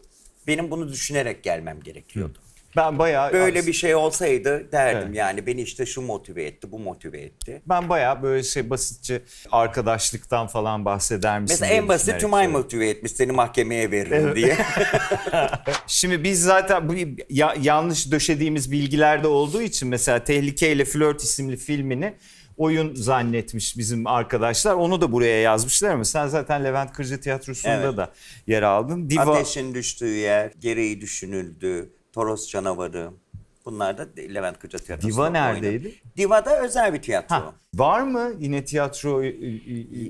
benim bunu düşünerek gelmem gerekiyordu. Ben bayağı Böyle bir şey olsaydı derdim Evet. yani beni işte şu motive etti, bu motive etti. Ben bayağı böyle basitçe arkadaşlıktan falan bahseder misin? Mesela diye en basit düşünerek Tümay söyledim. motive etmiş seni mahkemeye veririm diye. Şimdi biz zaten bu yanlış döşediğimiz bilgilerde olduğu için mesela Tehlike ile Flört isimli filmini oyun zannetmiş bizim arkadaşlar. Onu da buraya yazmışlar ama sen zaten Levent Kırcı Tiyatrosu'nda Evet. da yer aldın. Diva Ateşin düştüğü yer, gereği düşünüldü, Toros canavarı. Bunlar da Levent Kırcı Tiyatrosu'nda Diva oynadı. neredeydi? Diva'da özel bir tiyatro. Var mı yine tiyatro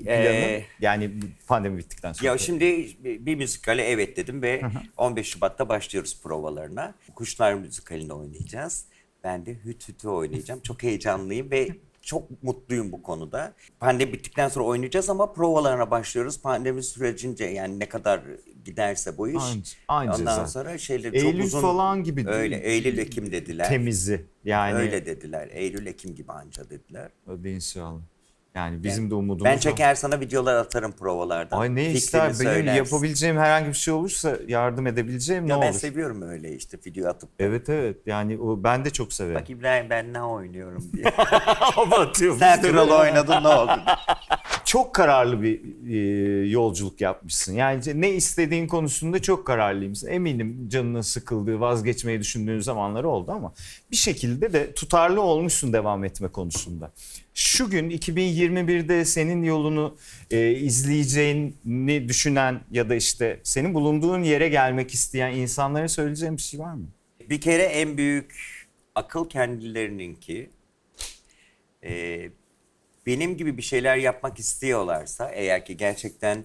planı? Yani pandemi bittikten sonra. Ya şimdi bir müzikale evet dedim ve 15 Şubat'ta başlıyoruz provalarına. Kuşlar müzikalini oynayacağız. Ben de Hüt Hüt'ü oynayacağım. Çok heyecanlıyım ve çok mutluyum bu konuda. Pandemi bittikten sonra oynayacağız ama provalarına başlıyoruz. Pandemi sürecince yani ne kadar giderse bu iş. Anca Ondan zaten. sonra çok Eylül uzun. falan gibi değil Öyle mi? Eylül Ekim dediler. Temizi yani. Öyle dediler. Eylül Ekim gibi anca dediler. Hadi inşallah. Yani bizim de umudumuz Ben o. çeker sana videolar atarım provalardan. Ay ne Fikrini ister benim söylersin. yapabileceğim herhangi bir şey olursa yardım edebileceğim Ya ne ben olur. seviyorum öyle işte video atıp. Evet yani ben de çok severim. Bak İbrahim ben ne oynuyorum diye. Abartıyorum. Sen kral oynadın ne oldu? Çok kararlı bir yolculuk yapmışsın. Yani ne istediğin konusunda çok kararlıymışsın. Eminim canının sıkıldığı, vazgeçmeyi düşündüğün zamanları oldu ama bir şekilde de tutarlı olmuşsun devam etme konusunda. Şu gün 2021'de senin yolunu izleyeceğini düşünen ya da işte senin bulunduğun yere gelmek isteyen insanlara söyleyeceğin bir şey var mı? Bir kere en büyük akıl kendilerininki. Benim gibi bir şeyler yapmak istiyorlarsa eğer ki gerçekten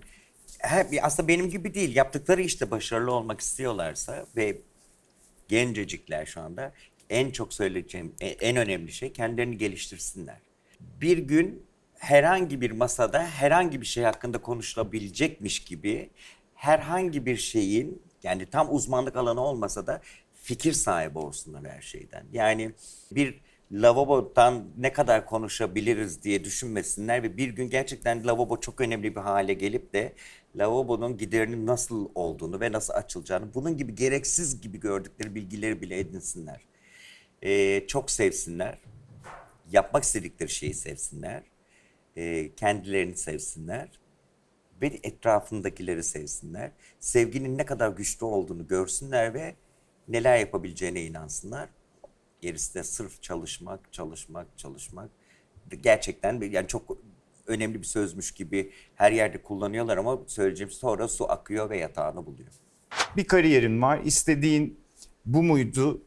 aslında benim gibi değil yaptıkları işte başarılı olmak istiyorlarsa ve gencecikler şu anda en çok söyleyeceğim en önemli şey kendilerini geliştirsinler. Bir gün herhangi bir masada herhangi bir şey hakkında konuşulabilecekmiş gibi herhangi bir şeyin, yani tam uzmanlık alanı olmasa da fikir sahibi olsunlar her şeyden. Yani bir lavabodan ne kadar konuşabiliriz diye düşünmesinler ve bir gün gerçekten lavabo çok önemli bir hale gelip de lavabonun giderinin nasıl olduğunu ve nasıl açılacağını, bunun gibi gereksiz gibi gördükleri bilgileri bile edinsinler. Çok sevsinler, yapmak istedikleri şeyi sevsinler, kendilerini sevsinler ve etrafındakileri sevsinler. Sevginin ne kadar güçlü olduğunu görsünler ve neler yapabileceğine inansınlar. Gerisi de sırf çalışmak. Gerçekten yani çok önemli bir sözmüş gibi her yerde kullanıyorlar ama söyleyeceğim, sonra su akıyor ve yatağını buluyor. Bir kariyerin var. İstediğin bu muydu?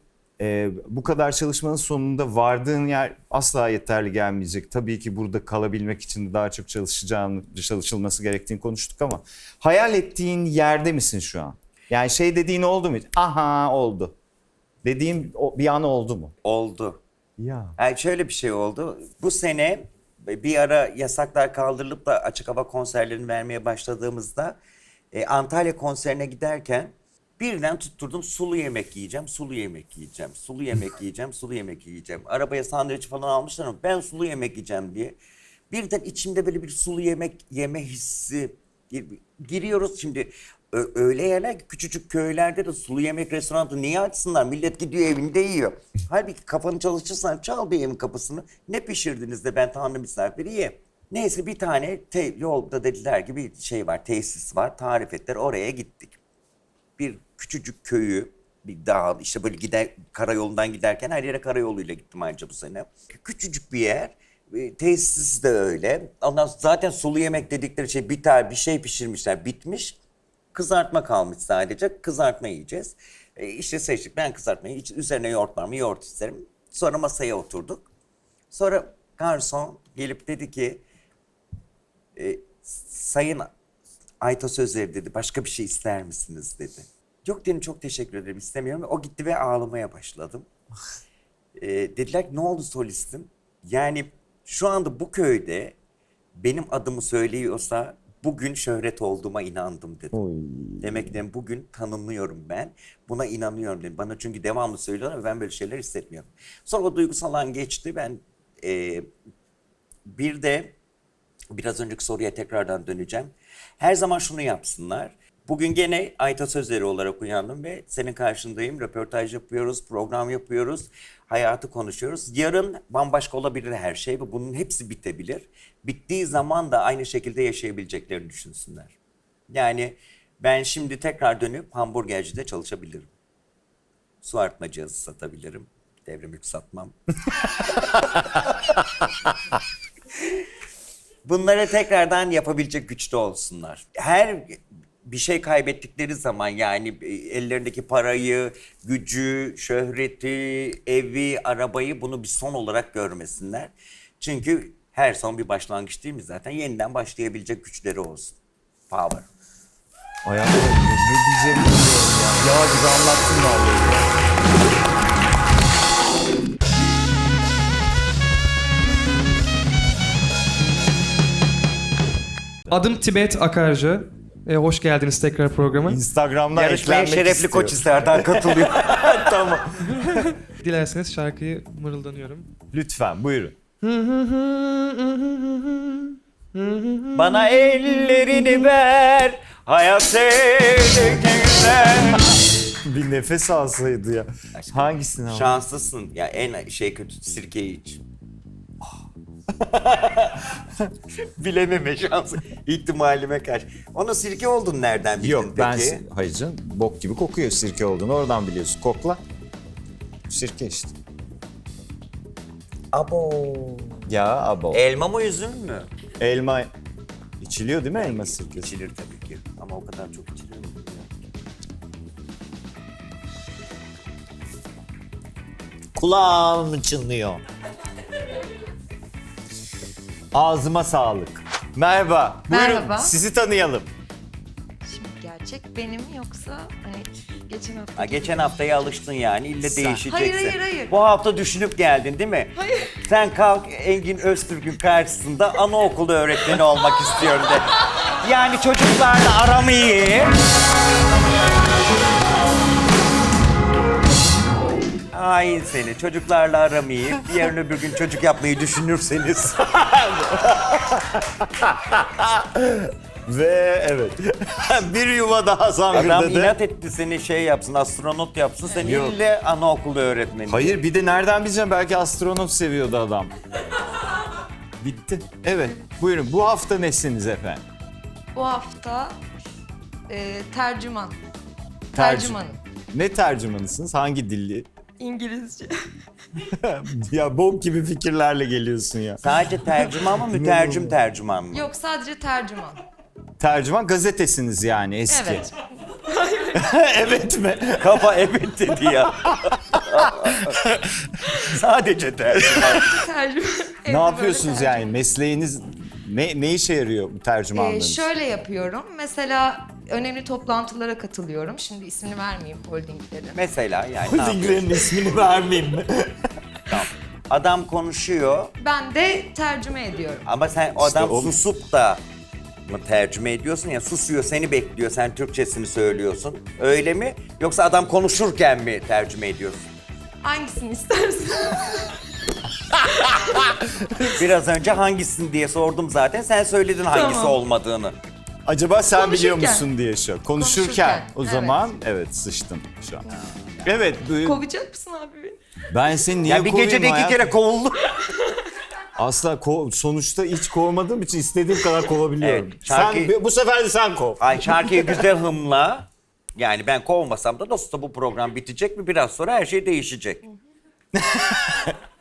Bu kadar çalışmanın sonunda vardığın yer asla yeterli gelmeyecek. Tabii ki burada kalabilmek için de daha çok çalışılması gerektiğini konuştuk ama hayal ettiğin yerde misin şu an? Yani şey dediğin oldu mu? Aha oldu. Dediğim bir an oldu mu? Oldu. Ya. Yani şöyle bir şey oldu. Bu sene bir ara yasaklar kaldırılıp da açık hava konserlerini vermeye başladığımızda Antalya konserine giderken birden tutturdum, sulu yemek yiyeceğim. Arabaya sandviç falan almışlar ama ben sulu yemek yiyeceğim diye. Birden içimde böyle bir sulu yemek yeme hissi. Giriyoruz şimdi. Öyle yerler ki küçücük köylerde de sulu yemek restoranı niye açsınlar? Millet gidiyor evinde yiyor. Halbuki kafanı çalışırsan çal bir evin kapısını. Ne pişirdiniz de ben Tanrı misafiri ye. Neyse bir tane yolda dediler ki bir şey var, tesis var. Tarif ettiler, oraya gittik. Bir küçücük köyü, bir dağ, işte böyle karayolundan giderken her yere karayoluyla gittim ayrıca bu sene. Küçücük bir yer. Tesis de öyle. Ondan sonra zaten sulu yemek dedikleri şey bir şey pişirmişler, bitmiş. Kızartma kalmış sadece. Kızartma yiyeceğiz. İşte seçtik. Ben kızartmayı, üzerine yoğurt var mı? Yoğurt isterim. Sonra masaya oturduk. Sonra garson gelip dedi ki Sayın Aytos Özer dedi, başka bir şey ister misiniz dedi. Yok dedim, çok teşekkür ederim, istemiyorum. O gitti ve ağlamaya başladım. Dediler ki ne oldu solistim? Yani şu anda bu köyde benim adımı söylüyorsa bugün şöhret olduğuma inandım dedim. Demek ki dedim, bugün tanınıyorum ben. Buna inanıyorum dedim. Bana çünkü devamlı söylüyorlar ve ben böyle şeyler hissetmiyorum. Sonra o duygusal an geçti. Ben bir de biraz önceki soruya tekrardan döneceğim. Her zaman şunu yapsınlar. Bugün gene Aytos Özeri olarak uyandım ve senin karşındayım. Röportaj yapıyoruz, program yapıyoruz, hayatı konuşuyoruz. Yarın bambaşka olabilir her şey ve bunun hepsi bitebilir. Bittiği zaman da aynı şekilde yaşayabileceklerini düşünsünler. Yani ben şimdi tekrar dönüp hamburgercide çalışabilirim. Su arıtma cihazı satabilirim. Devre mülk satmam. Bunları tekrardan yapabilecek güçte olsunlar. Her bir şey kaybettikleri zaman, yani ellerindeki parayı, gücü, şöhreti, evi, arabayı, bunu bir son olarak görmesinler. Çünkü her son bir başlangıç değil mi zaten? Yeniden başlayabilecek güçleri olsun. Power. Hayatım ne diyeceğimi bilmiyorum ya. Ya gibi anlattın vallahi. Adım Tibet Akarca. Hoş geldiniz tekrar programa. Instagram'dan Yarışmaya eklenmek şerefli istiyor. Koçhisar'dan katılıyor. Tamam. Dilerseniz şarkıyı mırıldanıyorum. Lütfen buyurun. Bana ellerini ver, hayat sevdiğinden. Bir nefes alsaydı ya. Hangisini al? Şanslısın. Ya en kötü sirkeyi iç. Bilememe şansı. İhtimalime karşı. Ona sirke oldun nereden bildin Yok peki? ben hayır canım, bok gibi kokuyor sirke olduğunu oradan biliyorsun. Kokla. Sirke işte. Abo. Ya abo. Elma mı üzüm mü? Elma içiliyor değil mi elma sirkesi? İçilir tabii ki. Ama o kadar çok içiliyor. Kulağım çınlıyor. Ağzıma sağlık. Merhaba. Buyurun Merhaba. sizi tanıyalım. Şimdi gerçek benim yoksa hani Geçen hafta. Ha, geçen haftaya alıştın yani. İlle değişeceksin. Hayır. Bu hafta düşünüp geldin değil mi? Hayır. Sen kalk Engin Öztürk'ün karşısında anaokulu öğretmeni olmak istiyorum de. Yani çocuklarla aram iyi. Hain seni. Çocuklarla aram iyi. Yarın öbür gün çocuk yapmayı düşünürseniz. Ve evet. bir yuva daha Adam zangırdadı. inat etti seni şey yapsın, astronot yapsın. Sen Yok. ille anaokulu öğretmeni. Hayır bir de nereden bileceğim belki astronot seviyordu adam. Bitti. Evet buyurun bu hafta nesiniz efendim? Bu hafta tercüman. Tercü- Tercümanım. Ne tercümanısınız? Hangi dilli? İngilizce. Ya bok gibi fikirlerle geliyorsun ya. Sadece tercüman mı, mütercim tercüman mı? Yok sadece tercüman. Tercüman gazetesiniz yani eski. Evet. Evet mi? Kafa evet dedi ya. Sadece tercüman. Tercüman. Ne yapıyorsunuz yani? Mesleğiniz ne işe yarıyor bu tercümanlığınız? Şöyle yapıyorum. Mesela önemli toplantılara katılıyorum. Şimdi ismini vermeyeyim holdinglerin. Mesela yani ne yapıyorsun? Holdinglerin ismini vermeyeyim mi? Adam konuşuyor Ben de tercüme ediyorum. ama sen o İşte adam o- susup da mı tercüme ediyorsun ya, susuyor seni bekliyor, sen Türkçesini söylüyorsun. Öyle mi? Yoksa adam konuşurken mi tercüme ediyorsun? Hangisini istersin? Biraz önce hangisin diye sordum zaten, sen söyledin hangisi Tamam. olmadığını. Acaba sen biliyor Konuşurken. musun diye şu. Konuşurken. Konuşurken, O evet. zaman evet sıçtım şu an. Evet. Kovacak mısın abi beni? Ben seni niye Ya bir kovayım gecede iki hayatım? kere kovuldum. Asla sonuçta hiç kovmadığım için istediğim kadar kovabiliyorum. Evet, şarkı- Sen bu sefer de sen kov. Ay şarkıyı güzel hımla. Yani ben kovmasam da nasıl bu program bitecek mi? Biraz sonra her şey değişecek.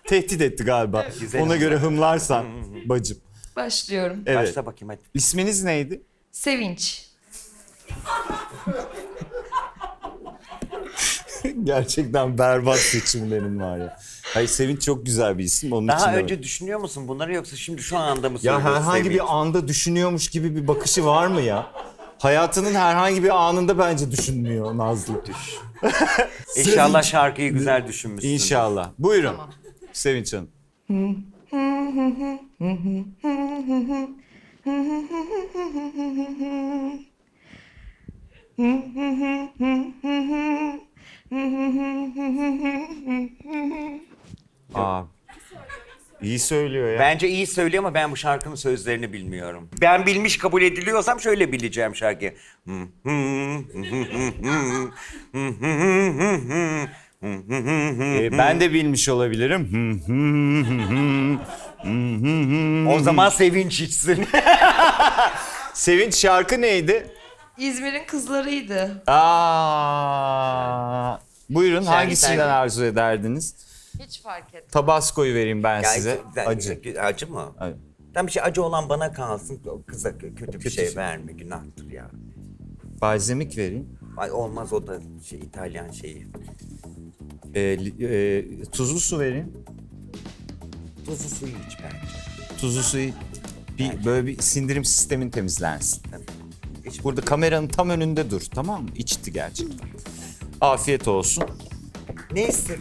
Tehdit etti galiba. Güzel Ona ama. göre hımlarsan bacım. Başlıyorum. Evet. Başla bakayım hadi. İsminiz neydi? Sevinç. Gerçekten berbat seçimlerim var ya. Hayır Sevinç çok güzel bir isim. Onun için Daha de- önce düşünüyor musun bunları yoksa şimdi şu anda mı Ya söylüyorsun? herhangi Sevinç? bir anda düşünüyormuş gibi bir bakışı var mı ya? Hayatının herhangi bir anında bence düşünmüyor Nazlı. İnşallah şarkıyı güzel düşünmüşsün. İnşallah. Buyurun. Sevinç Hanım. Aa, iyi söylüyor ya. Bence iyi söylüyor ama ben bu şarkının sözlerini bilmiyorum. Ben bilmiş kabul ediliyorsam şöyle bileceğim şarkıyı. Ben de bilmiş olabilirim. O zaman sevinç içsin. Sevinç şarkı neydi? İzmir'in kızlarıydı. Aa, buyurun Sen- hangisinden sen- arzu ederdiniz? Hiç fark etmedim. Tabasco'yu vereyim ben Ya, size. güzel, Acı. güzel. Acı mı? Acı. Tam bir şey acı olan bana kalsın. O kıza kötü bir şey şey. verme, günahtır ya. Balzamik vereyim. Ay olmaz, o da şey İtalyan şeyi. Tuzlu su vereyim. Tuzlu suyu iç bence. Tuzlu suyu böyle bir sindirim sistemin temizlensin. İç. Burada kameranın tam önünde dur, tamam mı? İçti gerçekten. Afiyet olsun. Neyse.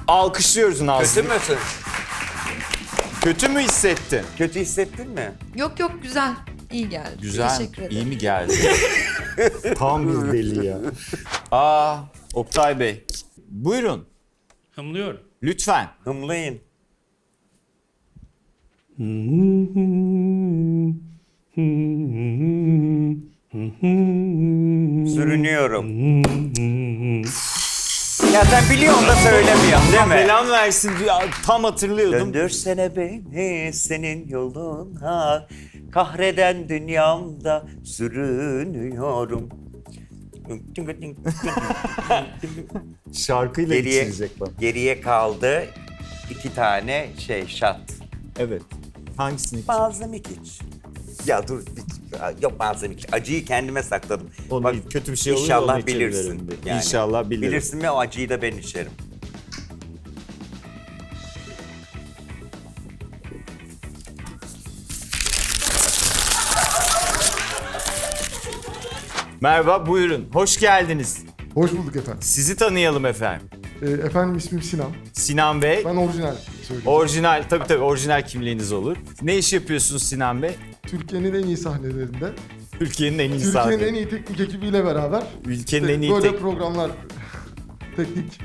Alkışlıyoruz Nazlı. Kötü müsün? Kötü mü hissettin? Kötü hissettin mi? Yok yok güzel. İyi geldi. Güzel. Teşekkür ederim. İyi mi geldi? Tam bir deli ya. Aa, Oktay Bey. Buyurun. Hımlıyorum. Lütfen. Hımlayın. Sürünüyorum. Ya sen biliyorsun da söylemiyorsun değil mi? Belan versin ya, tam hatırlıyordum. Döndürsene beni senin yoluna, kahreden dünyamda sürünüyorum. Şarkıyla Geriye, içilecek bana. geriye kaldı 2 tane şat. Evet. Hangisini? Balzamik iç. Ya dur, yok balzamik iç. Acıyı kendime sakladım. Onu kötü bir şey olur, İnşallah onu içebilirim bilirsin. bir. İnşallah bilirim. Bilirsin ve o acıyı da ben içerim. Merhaba, buyurun. Hoş geldiniz. Hoş bulduk efendim. Sizi tanıyalım efendim. Efendim ismim Sinan. Sinan Bey. Ben orijinal söylüyorum. Orijinal, tabii orijinal kimliğiniz olur. Ne iş yapıyorsunuz Sinan Bey? Türkiye'nin en iyi sahnelerinde, Türkiye'nin en iyi Türkiye'nin sahibi. en iyi teknik ekibiyle beraber Ülkenin en iyi böyle programlar, teknik.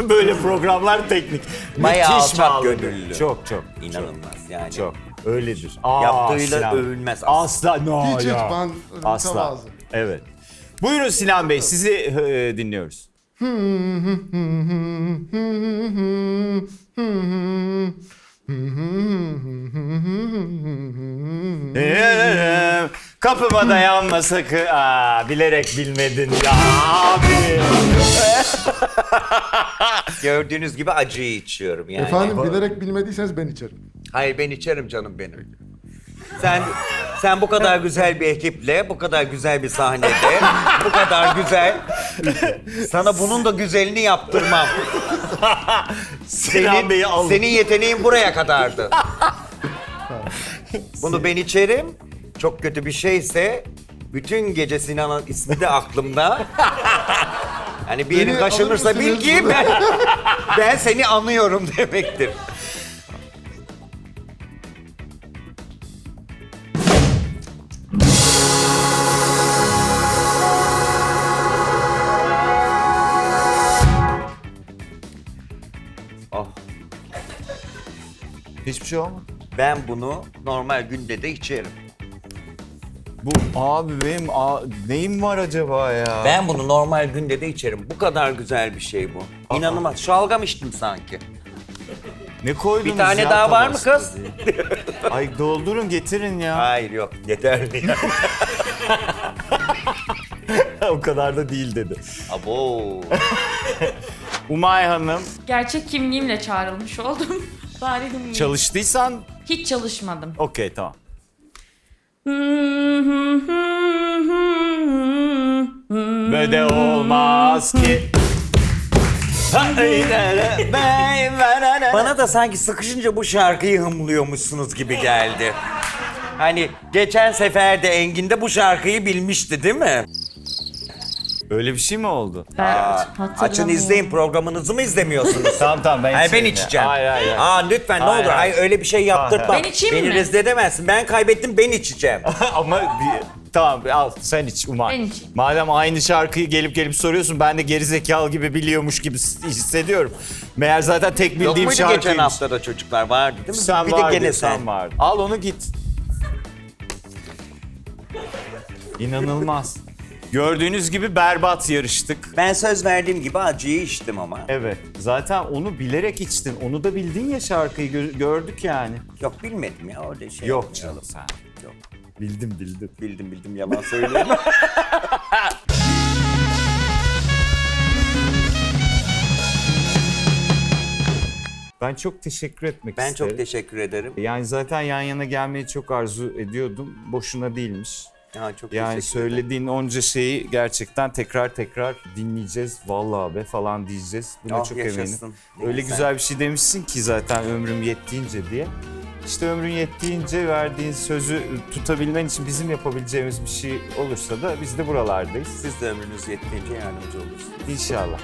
böyle programlar teknik. Bayağı Müthiş alçak bağladı. gönüllü. Çok. İnanılmaz yani. Çok. Öyledir. Yaptığıyla Sinan. övülmez. Asla. No Hiç ya. ben Asla. mütevazı. Evet. Buyurun Sinan Bey, sizi dinliyoruz. Kapıma dayanma sakın. Bilerek bilmedin ya abi. Gördüğünüz gibi acıyı içiyorum yani. Efendim bilerek bilmediyseniz ben içerim. Hayır ben içerim canım benim. Sen bu kadar güzel bir ekiple, bu kadar güzel bir sahnede, bu kadar güzel. Sana bunun da güzelini yaptırmam. Sinan Bey'i alın. Senin yeteneğin buraya kadardı. Bunu ben içerim. Çok kötü bir şeyse bütün gece Sinan'ın ismi de aklımda. Hani bir yerin Beni kaşınırsa alır bil mısınız? ki ben seni anıyorum demektir. Oh, Hiçbir şey olmadı. ben bunu normal günde de içerim. Bu abi benim neyim var acaba ya? Ben bunu normal günde de içerim. Bu kadar güzel bir şey bu. İnanılmaz. Şalgam içtim sanki. Ne koydunuz Bir tane ya daha var mı tabasına kız? diye? Ay doldurun getirin ya. Hayır yok. Yeterli. O kadar da değil dedi. Abo. Umay Hanım, Gerçek kimliğimle çağrılmış oldum. Bari hımlayayım. çalıştıysan Hiç çalışmadım. okey tamam. Ve de olmaz ki. Bana da sanki sıkışınca bu şarkıyı hımlıyormuşsunuz gibi geldi. Hani geçen sefer de Engin de bu şarkıyı bilmişti değil mi? Öyle bir şey mi oldu? Açın izleyin, programınızı mı izlemiyorsunuz? Tamam ben Hayır ben içeyim ya. içeceğim. Hayır. Lütfen ne Hayır, olur. hayır. Hayır öyle bir şey yaptırtma. Ben içeyim Beni mi? rezil edemezsin. Ben kaybettim, ben içeceğim. Ama tamam al sen iç Umay. Ben içeyim. Madem aynı şarkıyı gelip soruyorsun ben de gerizekalı gibi biliyormuş gibi hissediyorum. Meğer zaten tek Yok bildiğim muydu şarkıymış. geçen hafta da çocuklar vardı değil mi? Sen bir vardın, de gene sen sen. vardın. Al onu git. İnanılmaz. Gördüğünüz gibi berbat yarıştık. Ben söz verdiğim gibi acıyı içtim ama. Evet. Zaten onu bilerek içtin. Onu da bildin ya şarkıyı gördük yani. Yok bilmedim ya öyle şey. Yok yapmayalım. canım sen. Yok. Bildim. Bildim yalan söylüyorum. Ben çok teşekkür etmek Ben isterim. çok teşekkür ederim. Yani zaten yan yana gelmeyi çok arzu ediyordum. Boşuna değilmiş. Ya, çok Yani teşekkür ederim. söylediğin onca şeyi gerçekten tekrar dinleyeceğiz. Vallahi be falan diyeceğiz. Buna Ah, çok yaşasın. eminim. Ne Öyle güzel. güzel bir şey demişsin ki zaten ömrüm yettiğince diye. İşte ömrün yettiğince verdiğin sözü tutabilmen için bizim yapabileceğimiz bir şey olursa da biz de buralardayız. Siz de ömrünüz yettiğince yardımcı olursunuz. İnşallah.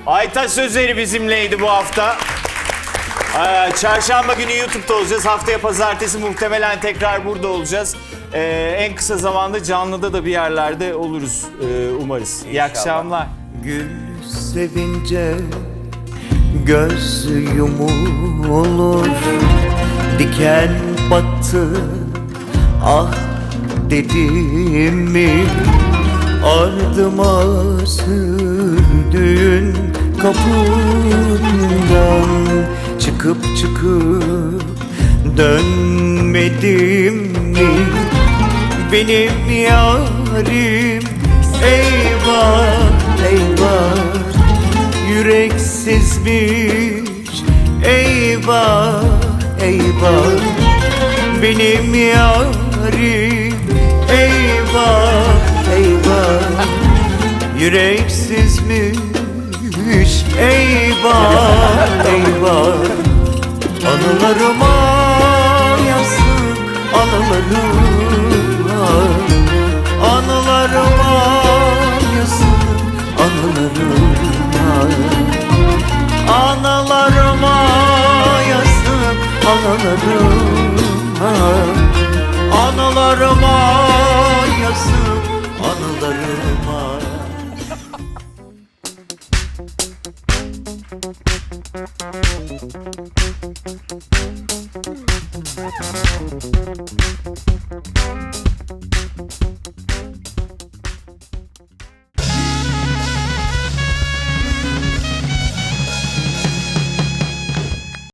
Aytaç Sözleri bizimleydi bu hafta. Çarşamba günü YouTube'da olacağız. Haftaya pazartesi muhtemelen tekrar burada olacağız. En kısa zamanda canlıda da bir yerlerde oluruz umarız. İyi İnşallah. akşamlar. Gül sevince göz yumulur, diken battı ah dedim mi, ardıma sürdüğün kapından çıkıp dönmedim mi, benim yarim eyvah eyvah, yüreksizmiş eyvah eyvah, benim yarim eyvah eyvah, yüreksizmiş eyvah eyvah, anılarıma yazık anılarıma, anılarıma yazık Anılarıma yazık, anılarıma.